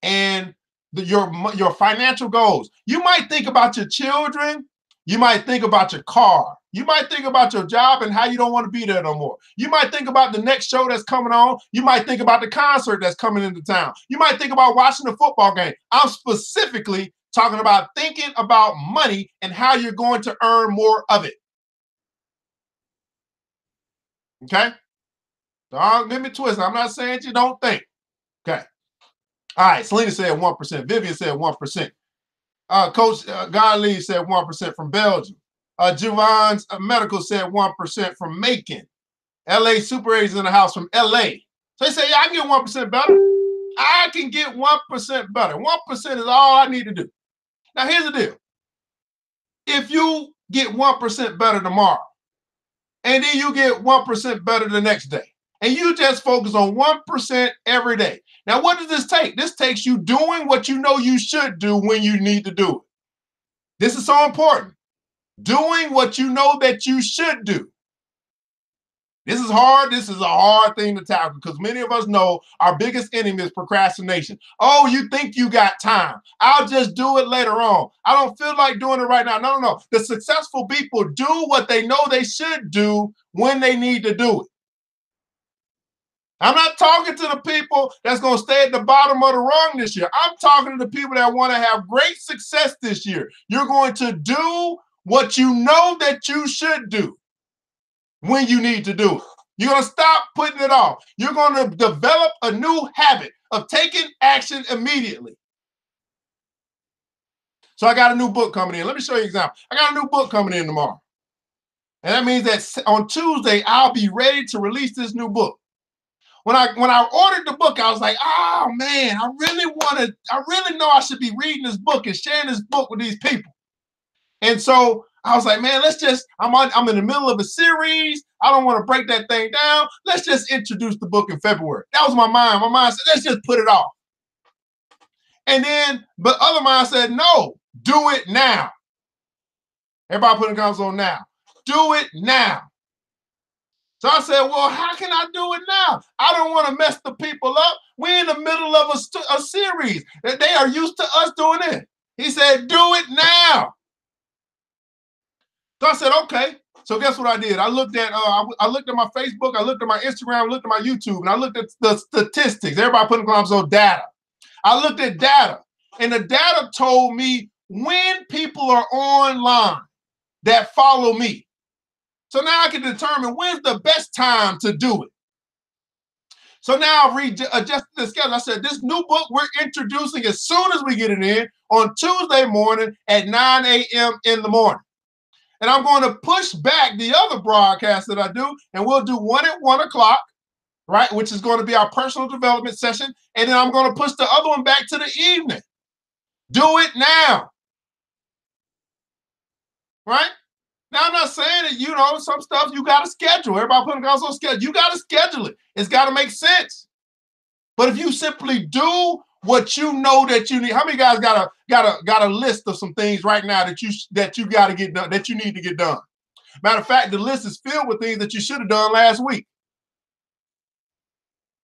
and your financial goals. You might think about your children. You might think about your car. You might think about your job and how you don't want to be there no more. You might think about the next show that's coming on. You might think about the concert that's coming into town. You might think about watching the football game. I'm specifically talking about thinking about money and how you're going to earn more of it. Okay? Don't get me twisted. I'm not saying you don't think. Okay. All right. Selena said 1%. Vivian said 1%. Coach Godley said 1% from Belgium. Javon's Medical said 1% from Macon. LA Super 8 is in the house from LA. So they say, yeah, I can get 1% better. I can get 1% better. 1% is all I need to do. Now, here's the deal. If you get 1% better tomorrow, and then you get 1% better the next day, and you just focus on 1% every day. Now, what does this take? This takes you doing what you know you should do when you need to do it. This is so important. Doing what you know that you should do. This is hard. This is a hard thing to tackle because many of us know our biggest enemy is procrastination. Oh, you think you got time. I'll just do it later on. I don't feel like doing it right now. No. The successful people do what they know they should do when they need to do it. I'm not talking to the people that's going to stay at the bottom of the rung this year. I'm talking to the people that want to have great success this year. You're going to do what you know that you should do when you need to do it. You're going to stop putting it off. You're going to develop a new habit of taking action immediately. So I got a new book coming in. Let me show you an example. I got a new book coming in tomorrow. And that means that on Tuesday, I'll be ready to release this new book. When I ordered the book, I was like, oh man, I really know I should be reading this book and sharing this book with these people. And so I was like, man, I'm in the middle of a series. I don't want to break that thing down. Let's just introduce the book in February. That was my mind. My mind said, let's just put it off. And then, but other mind said, no, do it now. Everybody put in the comments on now. Do it now. So I said, well, how can I do it now? I don't want to mess the people up. We're in the middle of a series. They are used to us doing it. He said, do it now. So I said, okay. So guess what I did? I looked at my Facebook, I looked at my Instagram, I looked at my YouTube, and I looked at the statistics. Everybody put in the comments on data. I looked at data, and the data told me when people are online that follow me. So now I can determine when's the best time to do it. So now I've adjusted the schedule. I said, this new book we're introducing as soon as we get it in on Tuesday morning at 9 a.m. in the morning. And I'm going to push back the other broadcast that I do, and we'll do one at 1 o'clock, right, which is going to be our personal development session. And then I'm going to push the other one back to the evening. Do it now. Right? Now, I'm not saying that, some stuff you got to schedule. Everybody putting guys on schedule. You got to schedule it. It's got to make sense. But if you simply do what you know that you need, how many guys got a list of some things right now that you got to get done, that you need to get done? Matter of fact, the list is filled with things that you should have done last week.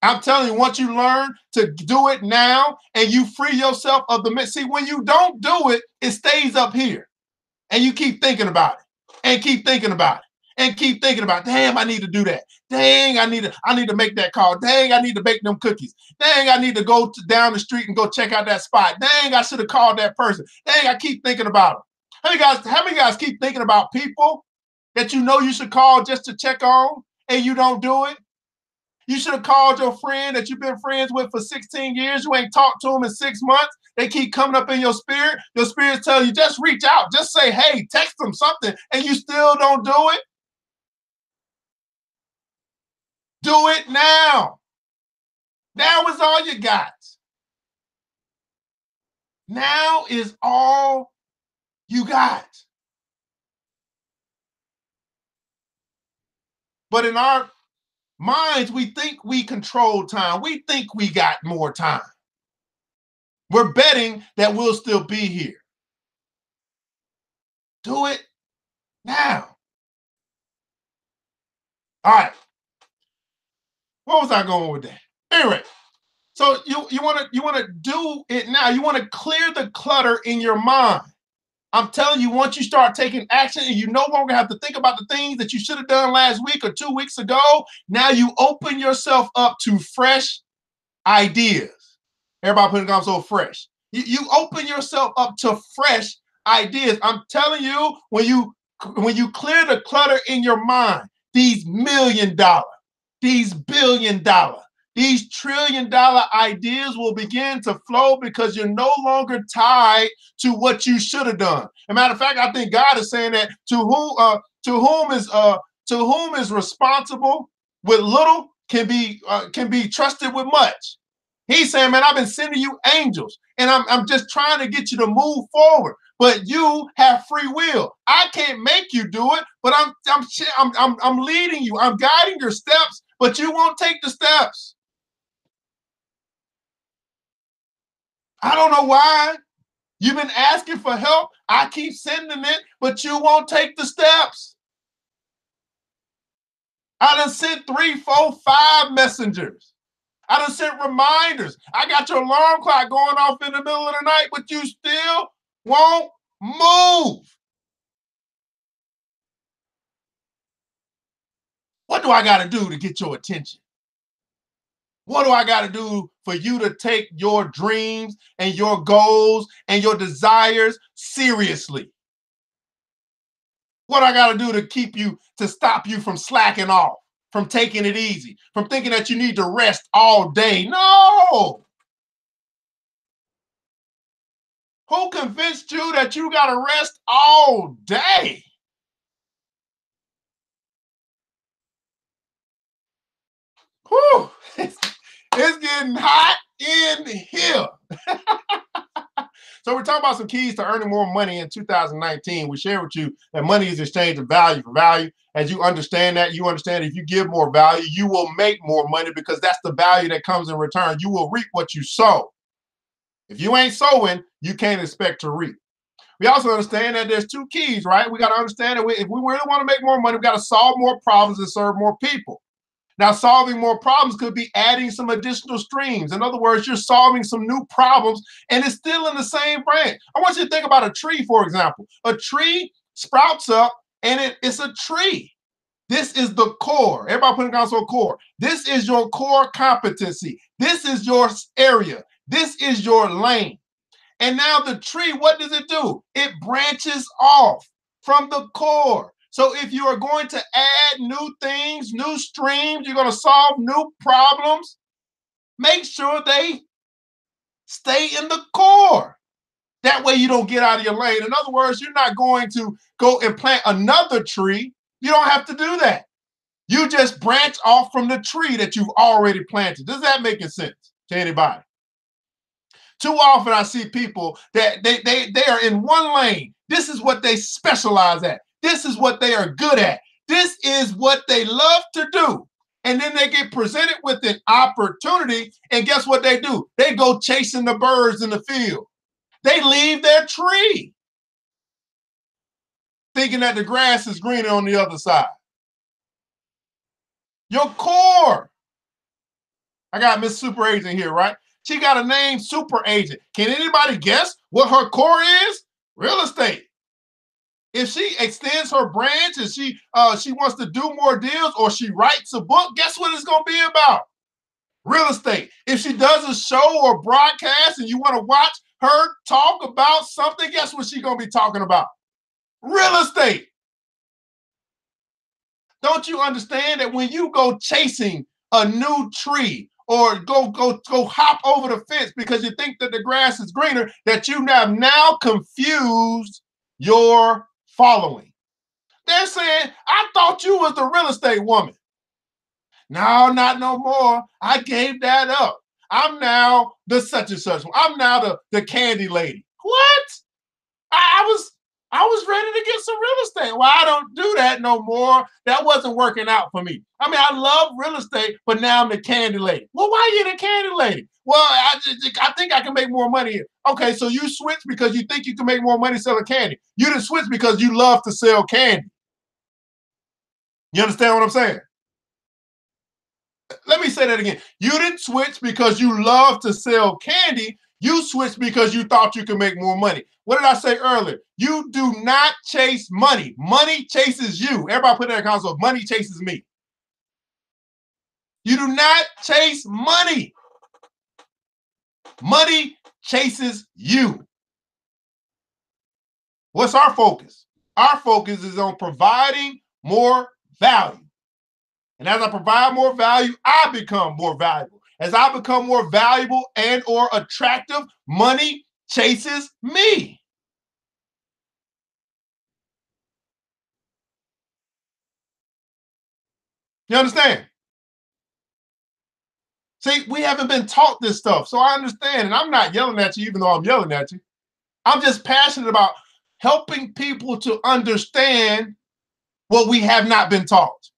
I'm telling you, once you learn to do it now and you free yourself of the mess. See, when you don't do it, it stays up here. And you keep thinking about it. And keep thinking about it. And keep thinking about, damn, I need to do that. Dang, I need to make that call. Dang, I need to bake them cookies. Dang, I need to go down the street and go check out that spot. Dang, I should have called that person. Dang, I keep thinking about them. How many guys keep thinking about people that you know you should call just to check on and you don't do it? You should have called your friend that you've been friends with for 16 years. You ain't talked to him in 6 months. they keep coming up in your spirit tells you just reach out, just say, hey, text them something, and you still don't do it. Do it now. Now is all you got. Now is all you got. But in our minds, we think we control time. We think we got more time. We're betting that we'll still be here. Do it now. All right. What was I going with that? Anyway, so you want to do it now. You want to clear the clutter in your mind. I'm telling you, once you start taking action and you no longer have to think about the things that you should have done last week or 2 weeks ago, now you open yourself up to fresh ideas. Everybody putting on so fresh. You open yourself up to fresh ideas. I'm telling you, when you clear the clutter in your mind, these $1 million, these $1 billion, these $1 trillion ideas will begin to flow because you're no longer tied to what you should have done. As a matter of fact, I think God is saying that to whom is responsible with little can be trusted with much. He's saying, man, I've been sending you angels, and I'm just trying to get you to move forward. But you have free will. I can't make you do it, but I'm leading you. I'm guiding your steps, but you won't take the steps. I don't know why. You've been asking for help. I keep sending it, but you won't take the steps. I done sent 3, 4, 5 messengers. I done sent reminders. I got your alarm clock going off in the middle of the night, but you still won't move. What do I got to do to get your attention? What do I got to do for you to take your dreams and your goals and your desires seriously? What I got to do to stop you from slacking off, from taking it easy, from thinking that you need to rest all day? No. Who convinced you that you got to rest all day? Whew. It's getting hot in here. So we're talking about some keys to earning more money in 2019. We share with you that money is exchange of value for value. As you understand that, you understand if you give more value, you will make more money because that's the value that comes in return. You will reap what you sow. If you ain't sowing, you can't expect to reap. We also understand that there's 2 keys, right? We got to understand that if we really want to make more money, we got to solve more problems and serve more people. Now, solving more problems could be adding some additional streams. In other words, you're solving some new problems and it's still in the same branch. I want you to think about a tree, for example. A tree sprouts up and it's a tree. This is the core. Everybody put it down, so core. This is your core competency. This is your area. This is your lane. And now the tree, what does it do? It branches off from the core. So if you are going to add new things, new streams, you're going to solve new problems, make sure they stay in the core. That way you don't get out of your lane. In other words, you're not going to go and plant another tree. You don't have to do that. You just branch off from the tree that you've already planted. Does that make sense to anybody? Too often I see people that they are in one lane. This is what they specialize at. This is what they are good at. This is what they love to do. And then they get presented with an opportunity, and guess what they do? They go chasing the birds in the field. They leave their tree, thinking that the grass is greener on the other side. Your core. I got Miss Super Agent here, right? She got a name, Super Agent. Can anybody guess what her core is? Real estate. If she extends her branch and she wants to do more deals, or she writes a book, guess what it's going to be about? Real estate. If she does a show or broadcast and you want to watch her talk about something, guess what she's going to be talking about? Real estate. Don't you understand that when you go chasing a new tree or go hop over the fence because you think that the grass is greener, that you have now confused your following. They're saying, I thought you was the real estate woman. No, not no more. I gave that up. I'm now the such and such. I'm now the candy lady. What? I was ready to get some real estate. Well, I don't do that no more. That wasn't working out for me. I mean, I love real estate, but now I'm the candy lady. Well, why are you the candy lady? Well, I think I can make more money here. Okay, so you switch because you think you can make more money selling candy. You didn't switch because you love to sell candy. You understand what I'm saying? Let me say that again. You didn't switch because you love to sell candy. You switched because you thought you could make more money. What did I say earlier? You do not chase money. Money chases you. Everybody put that in the console. Money chases me. You do not chase money. Money chases you. What's our focus? Our focus is on providing more value. And as I provide more value, I become more valuable. As I become more valuable and or attractive, money chases me. You understand? See, we haven't been taught this stuff, so I understand. And I'm not yelling at you, even though I'm yelling at you. I'm just passionate about helping people to understand what we have not been taught.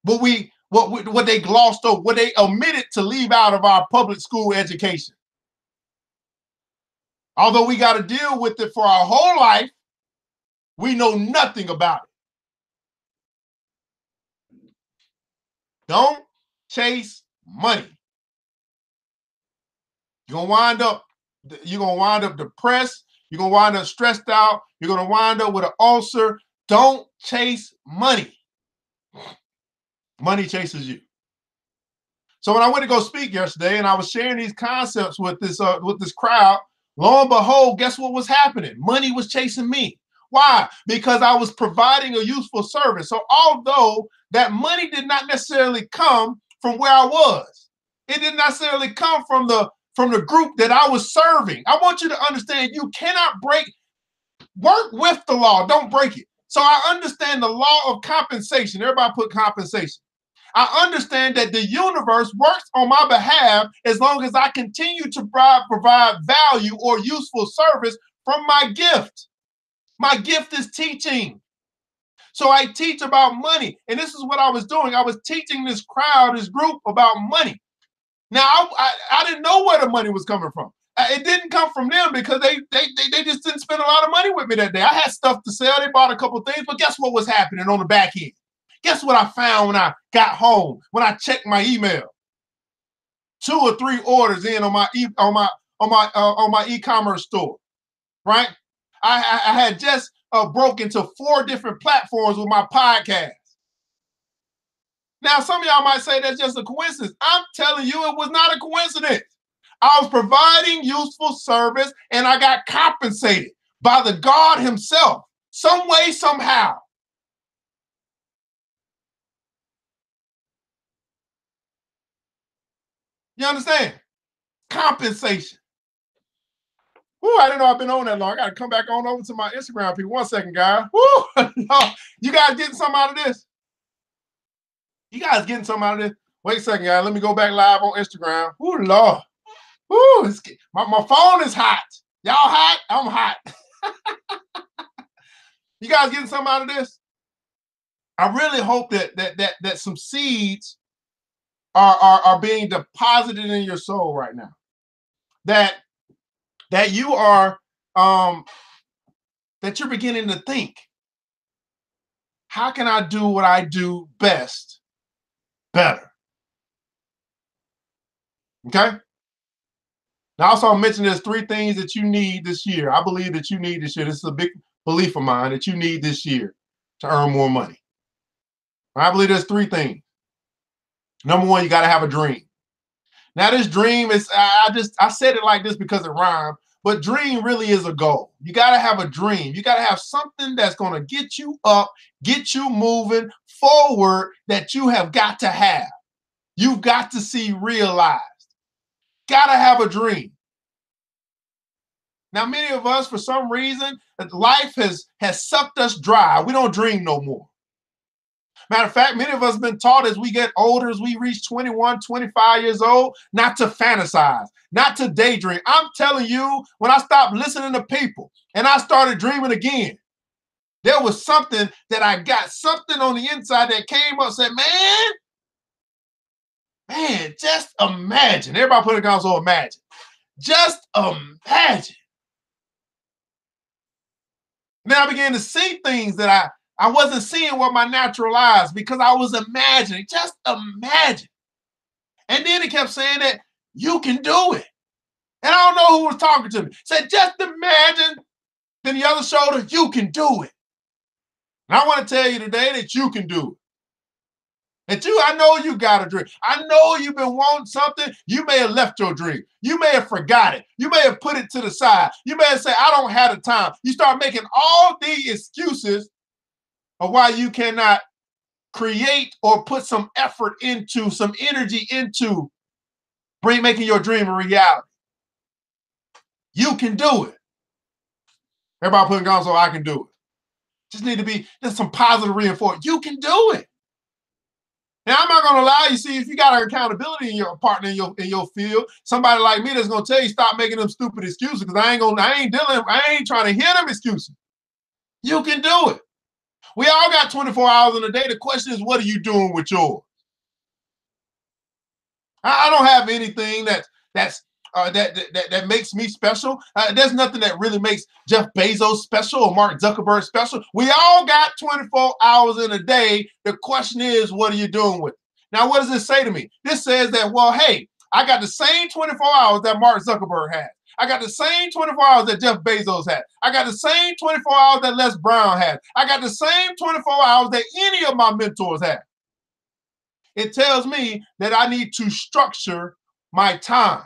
What they glossed over, what they omitted to leave out of our public school education. Although we got to deal with it for our whole life, we know nothing about it. Don't chase money. You're gonna wind up depressed, you're gonna wind up stressed out, you're gonna wind up with an ulcer. Don't chase money. Money chases you. So when I went to go speak yesterday and I was sharing these concepts with this crowd, lo and behold, guess what was happening? Money was chasing me. Why? Because I was providing a useful service. So although that money did not necessarily come from where I was, it didn't necessarily come from the group that I was serving. I want you to understand you cannot work with the law, don't break it. So I understand the law of compensation. Everybody put compensation. I understand that the universe works on my behalf as long as I continue to provide value or useful service from my gift. My gift is teaching. So I teach about money. And this is what I was doing. I was teaching this crowd, this group about money. Now, I didn't know where the money was coming from. It didn't come from them because they just didn't spend a lot of money with me that day. I had stuff to sell. They bought a couple of things, but guess what was happening on the back end? Guess what I found when I got home, when I checked my email? 2 or 3 orders in on my e-commerce store, right? I had just broke into 4 different platforms with my podcast. Now, some of y'all might say that's just a coincidence. I'm telling you, it was not a coincidence. I was providing useful service and I got compensated by the God himself, some way, somehow. You understand? Compensation. Woo, I didn't know I've been on that long. I got to come back on over to my Instagram, people. 1 second, guys. Woo, no. You guys getting something out of this? You guys getting something out of this? Wait a second, guys. Let me go back live on Instagram. Woo, Lord. Woo, my phone is hot. Y'all hot? I'm hot. You guys getting something out of this? I really hope that some seeds are being deposited in your soul right now. That you are that you're beginning to think, how can I do what I do best better? Okay. Now, also, I'll mention there's 3 things that you need this year. I believe that you need this year. This is a big belief of mine that you need this year to earn more money. I believe there's 3 things. Number 1, you got to have a dream. Now, this dream is, I said it like this because it rhymed, but dream really is a goal. You got to have a dream. You got to have something that's going to get you up, get you moving forward, that you have got to have. You've got to see realized. Got to have a dream. Now, many of us, for some reason, life has sucked us dry. We don't dream no more. Matter of fact, many of us have been taught as we get older, as we reach 21, 25 years old, not to fantasize, not to daydream. I'm telling you, when I stopped listening to people and I started dreaming again, there was something that I got, something on the inside that came up and said, man, just imagine. Everybody put it on, so imagine. Just imagine. Then I began to see things that I wasn't seeing with my natural eyes because I was imagining. Just imagine. And then he kept saying that you can do it. And I don't know who was talking to me. Said, just imagine. Then the other shoulder, you can do it. And I want to tell you today that you can do it. I know you got a dream. I know you've been wanting something. You may have left your dream. You may have forgot it. You may have put it to the side. You may have said, I don't have the time. You start making all the excuses of why you cannot create or put some effort into, some energy into making your dream a reality. You can do it. Everybody putting on, so I can do it. Just need to be, there's some positive reinforcement. You can do it. Now, I'm not going to allow you, see, if you got an accountability in your partner in your field, somebody like me that's going to tell you stop making them stupid excuses, because I ain't trying to hear them excuses. You can do it. We all got 24 hours in a day. The question is, what are you doing with yours? I don't have anything that makes me special. There's nothing that really makes Jeff Bezos special or Mark Zuckerberg special. We all got 24 hours in a day. The question is, what are you doing with it? Now, what does this say to me? This says that, well, hey, I got the same 24 hours that Mark Zuckerberg had. I got the same 24 hours that Jeff Bezos had. I got the same 24 hours that Les Brown had. I got the same 24 hours that any of my mentors had. It tells me that I need to structure my time.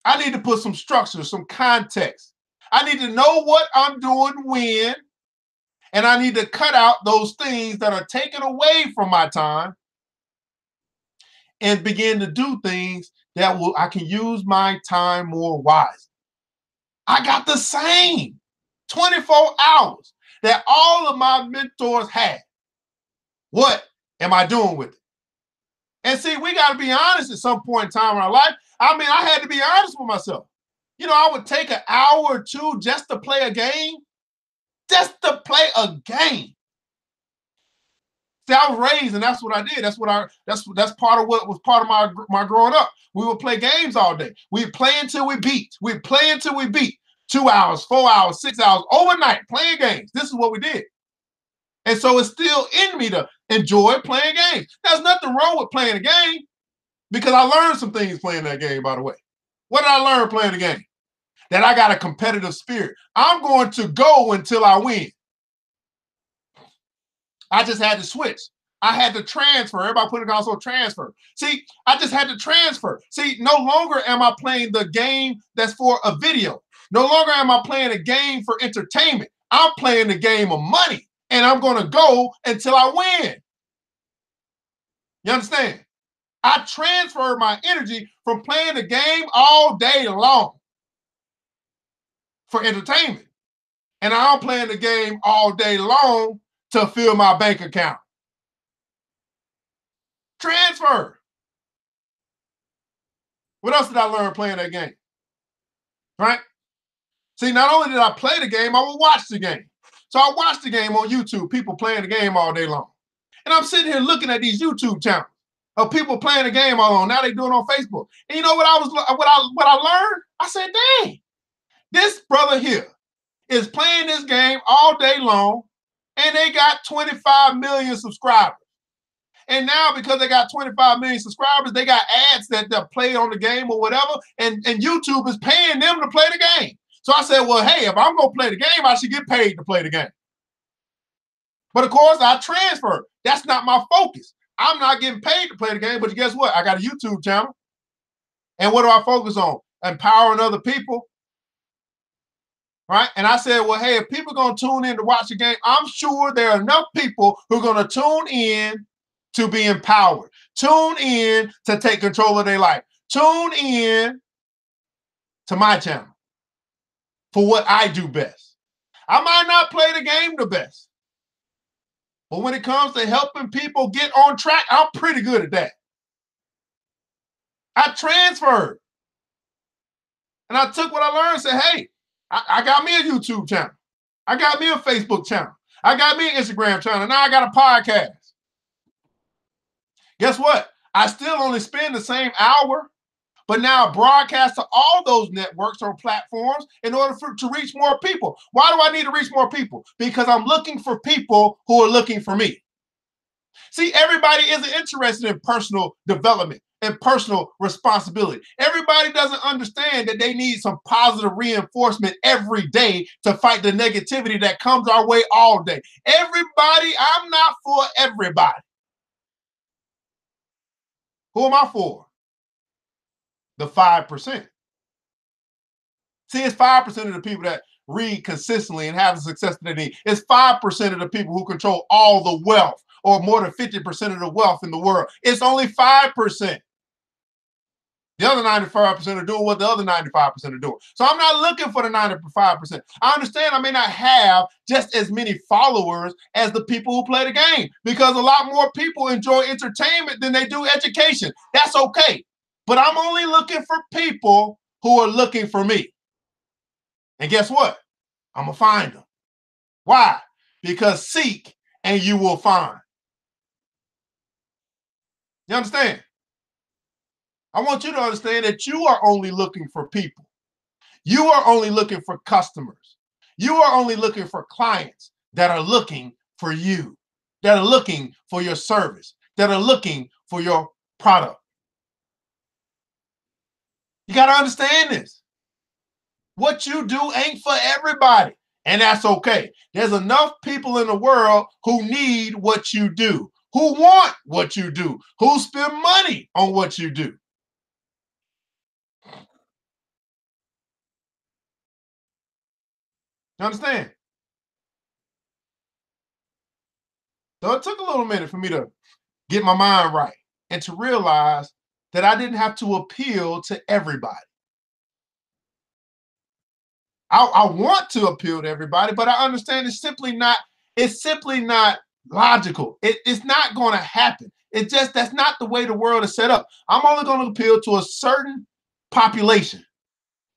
I need to put some structure, some context. I need to know what I'm doing when, and I need to cut out those things that are taken away from my time and begin to do things that I can use my time more wisely. I got the same 24 hours that all of my mentors had. What am I doing with it? And see, we got to be honest at some point in time in our life. I mean, I had to be honest with myself. You know, I would take an hour or two just to play a game. Just to play a game. See, I was raised, and that's what I did. That's part of what was part of my growing up. We would play games all day. We'd play until we beat. We'd play until we beat. 2 hours, 4 hours, 6 hours, overnight, playing games. This is what we did. And so it's still in me to enjoy playing games. There's nothing wrong with playing a game, because I learned some things playing that game, by the way. What did I learn playing the game? That I got a competitive spirit. I'm going to go until I win. I just had to switch. I had to transfer. Everybody put it also transfer. See, I just had to transfer. See, no longer am I playing the game that's for a video. No longer am I playing a game for entertainment. I'm playing the game of money, and I'm going to go until I win. You understand? I transferred my energy from playing the game all day long for entertainment. And I'm playing the game all day long to fill my bank account. Transfer. What else did I learn playing that game? Right? See, not only did I play the game, I would watch the game. So I watched the game on YouTube, people playing the game all day long. And I'm sitting here looking at these YouTube channels of people playing the game all on. Now they do it on Facebook. And you know what I learned? I said, dang, this brother here is playing this game all day long, and they got 25 million subscribers. And now, because they got 25 million subscribers, they got ads that play on the game or whatever, and YouTube is paying them to play the game. So I said, well, hey, if I'm going to play the game, I should get paid to play the game. But of course, I transferred. That's not my focus. I'm not getting paid to play the game, but guess what? I got a YouTube channel. And what do I focus on? empowering other people, right? And I said, well, hey, if people are going to tune in to watch the game, I'm sure there are enough people who are going to tune in to be empowered, tune in to take control of their life, tune in to my channel for what I do best. I might not play the game the best, but when it comes to helping people get on track, I'm pretty good at that. I transferred and I took what I learned and said, hey, I got me a YouTube channel. I got me a Facebook channel. I got me an Instagram channel. Now I got a podcast. Guess what? I still only spend the same hour, but now I broadcast to all those networks or platforms in order to reach more people. Why do I need to reach more people? Because I'm looking for people who are looking for me. See, everybody isn't interested in personal development and personal responsibility. Everybody doesn't understand that they need some positive reinforcement every day to fight the negativity that comes our way all day. Everybody, I'm not for everybody. Who am I for? The 5%. See, it's 5% of the people that read consistently and have the success that they need. It's 5% of the people who control all the wealth, or more than 50% of the wealth in the world. It's only 5%. The other 95% are doing what the other 95% are doing. So I'm not looking for the 95%. I understand I may not have just as many followers as the people who play the game, because a lot more people enjoy entertainment than they do education. That's okay. But I'm only looking for people who are looking for me. And guess what? I'm going to find them. Why? Because seek and you will find. You understand? I want you to understand that you are only looking for people. You are only looking for customers. You are only looking for clients that are looking for you, that are looking for your service, that are looking for your product. You got to understand this. What you do ain't for everybody, and that's okay. There's enough people in the world who need what you do, who want what you do, who spend money on what you do. You understand? So it took a little minute for me to get my mind right and to realize that I didn't have to appeal to everybody. I want to appeal to everybody, but I understand it's simply not logical. It's not going to happen. That's not the way the world is set up. I'm only going to appeal to a certain population,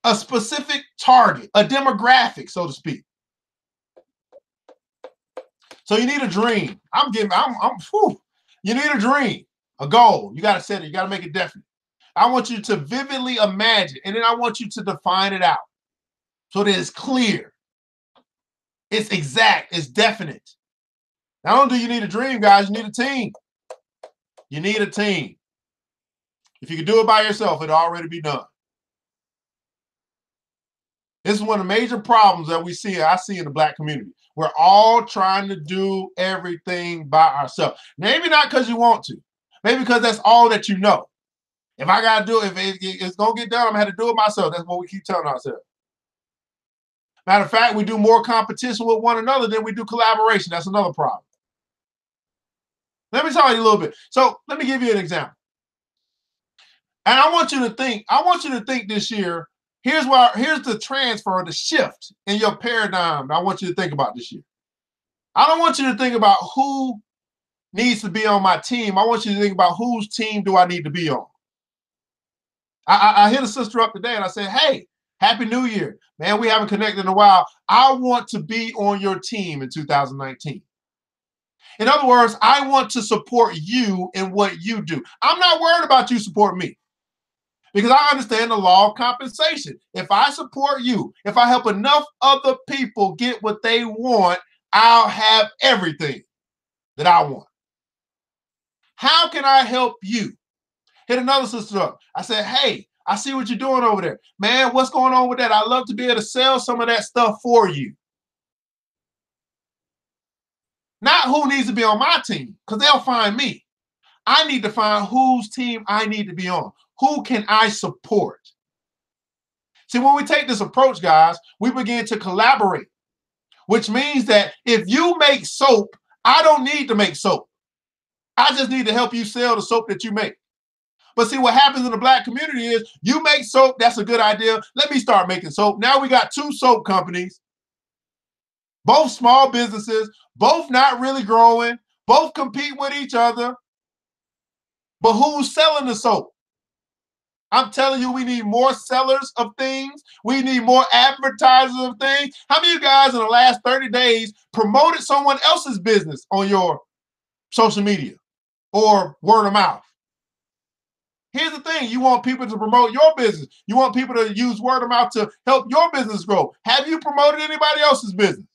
a specific target, a demographic, so to speak. So you need a dream. You need a dream, a goal. You got to set it. You got to make it definite. I want you to vividly imagine, and then I want you to define it out so that it's clear, it's exact, it's definite. Not only do you need a dream, guys, you need a team. You need a team. If you could do it by yourself, it'll already be done. This is one of the major problems that I see in the Black community. We're all trying to do everything by ourselves. Maybe not because you want to. Maybe because that's all that you know. If I got to do it, if it's going to get done, I'm going to have to do it myself. That's what we keep telling ourselves. Matter of fact, we do more competition with one another than we do collaboration. That's another problem. Let me tell you a little bit. So let me give you an example. And I want you to think this year, here's the transfer, the shift in your paradigm that I want you to think about this year. I don't want you to think about who needs to be on my team. I want you to think about whose team do I need to be on. I hit a sister up today and I said, hey, Happy New Year. Man, we haven't connected in a while. I want to be on your team in 2019. In other words, I want to support you in what you do. I'm not worried about you supporting me, because I understand the law of compensation. If I support you, if I help enough other people get what they want, I'll have everything that I want. How can I help you? Hit another sister up. I said, hey, I see what you're doing over there. Man, what's going on with that? I'd love to be able to sell some of that stuff for you. Not who needs to be on my team, because they'll find me. I need to find whose team I need to be on. Who can I support? See, when we take this approach, guys, we begin to collaborate, which means that if you make soap, I don't need to make soap. I just need to help you sell the soap that you make. But see, what happens in the Black community is you make soap, that's a good idea. Let me start making soap. Now we got 2 soap companies, both small businesses, both not really growing, both compete with each other. But who's selling the soap? I'm telling you, we need more sellers of things. We need more advertisers of things. How many of you guys in the last 30 days promoted someone else's business on your social media or word of mouth? Here's the thing. You want people to promote your business. You want people to use word of mouth to help your business grow. Have you promoted anybody else's business?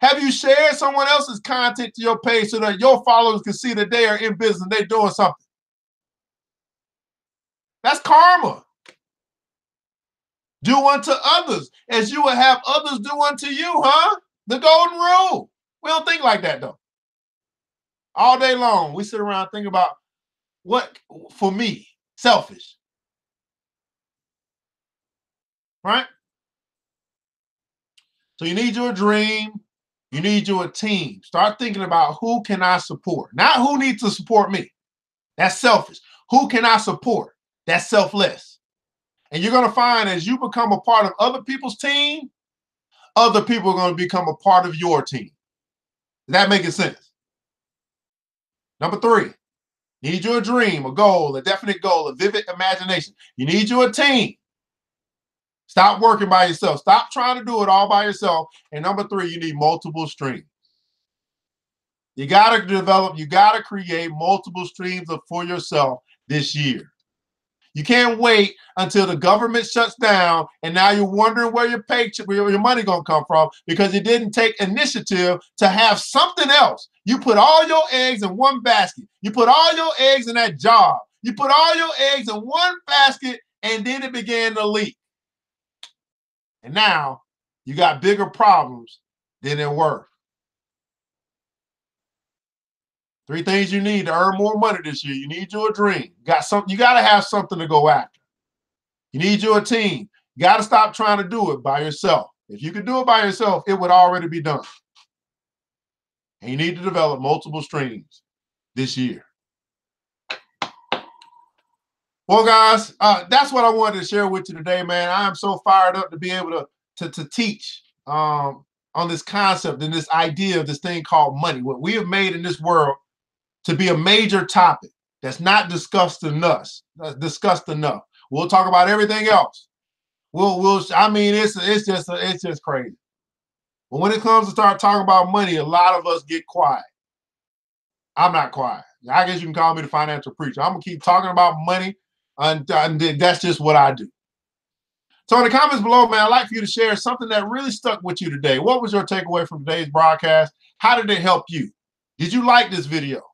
Have you shared someone else's content to your page so that your followers can see that they are in business and they're doing something? That's karma. Do unto others as you would have others do unto you, huh? The golden rule. We don't think like that, though. All day long, we sit around thinking about what, for me, selfish. Right? So you need you a dream. You need you a team. Start thinking about who can I support? Not who needs to support me. That's selfish. Who can I support? That's selfless. And you're going to find as you become a part of other people's team, other people are going to become a part of your team. Is that making sense? Number 3, need you a dream, a goal, a definite goal, a vivid imagination. You need you a team. Stop working by yourself. Stop trying to do it all by yourself. And number 3, you need multiple streams. You got to develop, you got to create multiple streams for yourself this year. You can't wait until the government shuts down and now you're wondering where your paycheck, where your money gonna come from because you didn't take initiative to have something else. You put all your eggs in one basket. You put all your eggs in that job. You put all your eggs in one basket and then it began to leak. And now you got bigger problems than they're worth. 3 things you need to earn more money this year. You need you a dream. You got to have something to go after. You need you a team. You got to stop trying to do it by yourself. If you could do it by yourself, it would already be done. And you need to develop multiple streams this year. Well, guys, that's what I wanted to share with you today, man. I am so fired up to be able to teach on this concept and this idea of this thing called money. What we have made in this world to be a major topic that's not discussed enough. We'll talk about everything else. I mean, it's just crazy. But when it comes to start talking about money, a lot of us get quiet. I'm not quiet. I guess you can call me the financial preacher. I'm gonna keep talking about money, and that's just what I do. So in the comments below, man, I'd like for you to share something that really stuck with you today. What was your takeaway from today's broadcast? How did it help you? Did you like this video?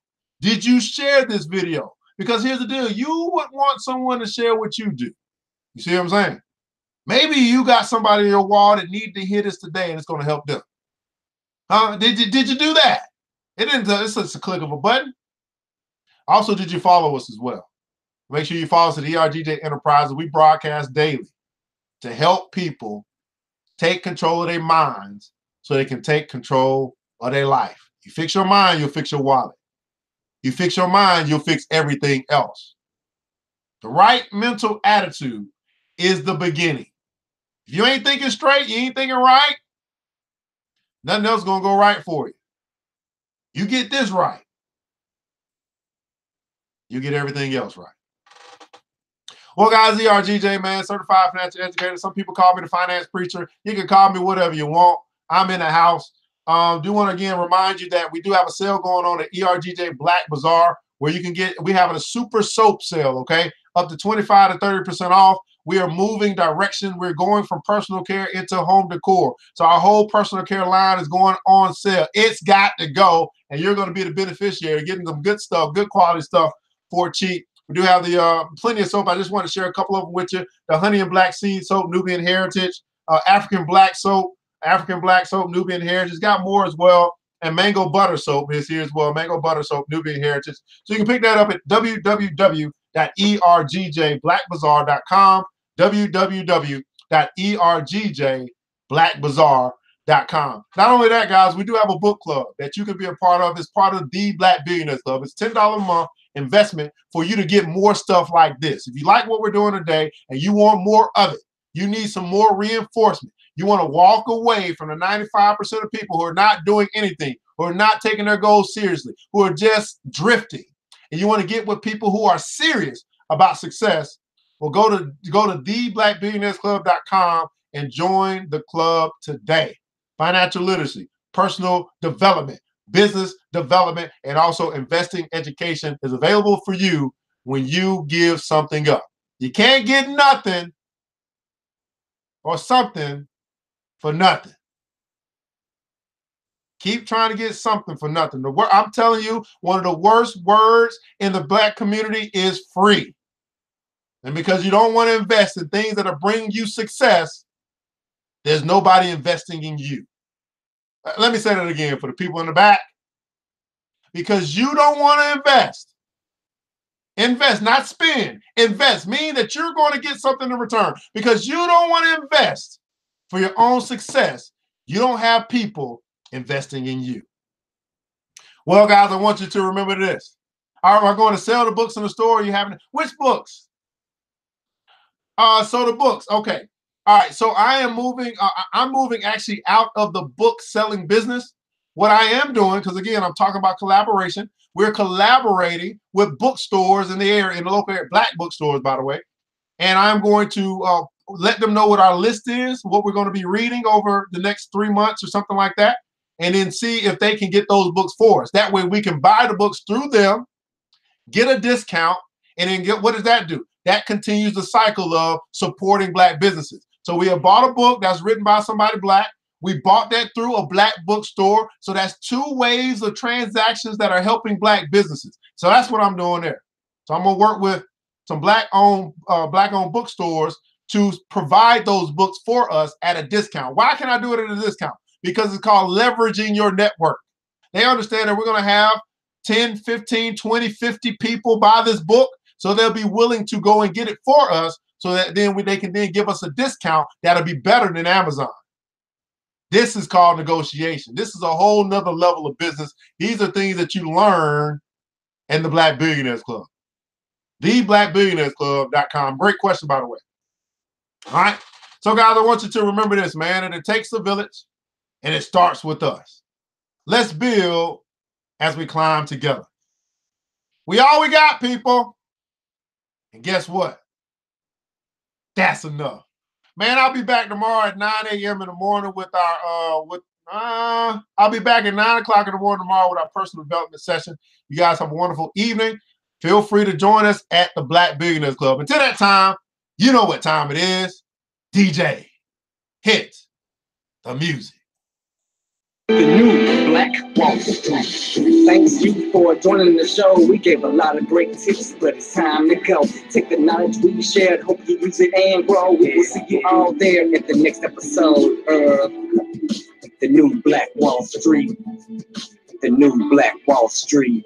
Did you share this video? Because here's the deal. You would want someone to share what you do. You see what I'm saying? Maybe you got somebody in your wall that need to hear this today and it's going to help them. Huh? Did you do that? It didn't. It's just a click of a button. Also, did you follow us as well? Make sure you follow us at ERGJ Enterprises. We broadcast daily to help people take control of their minds so they can take control of their life. You fix your mind, you'll fix your wallet. You fix your mind, you'll fix everything else. The right mental attitude is the beginning. If you ain't thinking straight, you ain't thinking right, nothing else is going to go right for you. You get this right, you get everything else right. Well, guys, ERGJ, man, certified financial educator. Some people call me the finance preacher. You can call me whatever you want. I'm in the house. Do want to again remind you that we do have a sale going on at ERGJ Black Bazaar where you can we have a super soap sale, okay? Up to 25 to 30% off. We are moving direction. We're going from personal care into home decor. So our whole personal care line is going on sale. It's got to go, and you're going to be the beneficiary, getting some good stuff, good quality stuff for cheap. We do have the plenty of soap. I just want to share a couple of them with you. The Honey and Black Seed Soap, Nubian Heritage, African Black Soap, Nubian Heritage. It's got more as well. And Mango Butter Soap is here as well. Mango Butter Soap, Nubian Heritage. So you can pick that up at www.ergjblackbazaar.com, www.ergjblackbazaar.com. www.ergjblackbazaar.com. Not only that, guys, we do have a book club that you can be a part of. It's part of the Black Billionaires Club. It's $10 a month investment for you to get more stuff like this. If you like what we're doing today and you want more of it, you need some more reinforcement. You want to walk away from the 95% of people who are not doing anything, who are not taking their goals seriously, who are just drifting, and you want to get with people who are serious about success. Well, go to theblackbillionairesclub.com and join the club today. Financial literacy, personal development, business development, and also investing education is available for you when you give something up. You can't get nothing or something for nothing. Keep trying to get something for nothing. I'm telling you, one of the worst words in the Black community is free. And because you don't want to invest in things that are bringing you success, there's nobody investing in you. Let me say that again for the people in the back. Because you don't want to invest. Invest, not spend. Invest, meaning that you're going to get something in return. Because you don't want to invest for your own success. You don't have people investing in you. Well, guys, I want you to remember this. All right, we're going to sell the books in the store. You haven't? Which books? So the books. Okay. All right. So I am moving. I'm moving actually out of the book selling business. What I am doing, because again, I'm talking about collaboration. We're collaborating with bookstores in the area, in the local area, Black bookstores, by the way. And I'm going to let them know what our list is, what we're going to be reading over the next 3 months or something like that, and then see if they can get those books for us. That way we can buy the books through them, get a discount, and then get, what does that do? That continues the cycle of supporting Black businesses. So we have bought a book that's written by somebody Black. We bought that through a Black bookstore. So that's 2 waves of transactions that are helping Black businesses. So that's what I'm doing there. So I'm going to work with some Black-owned bookstores to provide those books for us at a discount. Why can I do it at a discount? Because it's called leveraging your network. They understand that we're going to have 10, 15, 20, 50 people buy this book. So they'll be willing to go and get it for us so that then they can then give us a discount that'll be better than Amazon. This is called negotiation. This is a whole nother level of business. These are things that you learn in the Black Billionaires Club. TheBlackBillionairesClub.com. Great question, by the way. All right. So, guys, I want you to remember this, man, and it takes a village, and it starts with us. Let's build as we climb together. We all we got, people. And guess what? That's enough. Man, I'll be back tomorrow at 9 a.m. in the morning with our I'll be back at 9 o'clock in the morning tomorrow with our personal development session. You guys have a wonderful evening. Feel free to join us at the Black Billionaires Club. Until that time, you know what time it is. DJ, hit the music. The new Black Wall Street. Thanks you for joining the show. We gave a lot of great tips, but it's time to go. Take the knowledge we shared, hope you use it and grow. We'll see you all there at the next episode of The New Black Wall Street. The New Black Wall Street.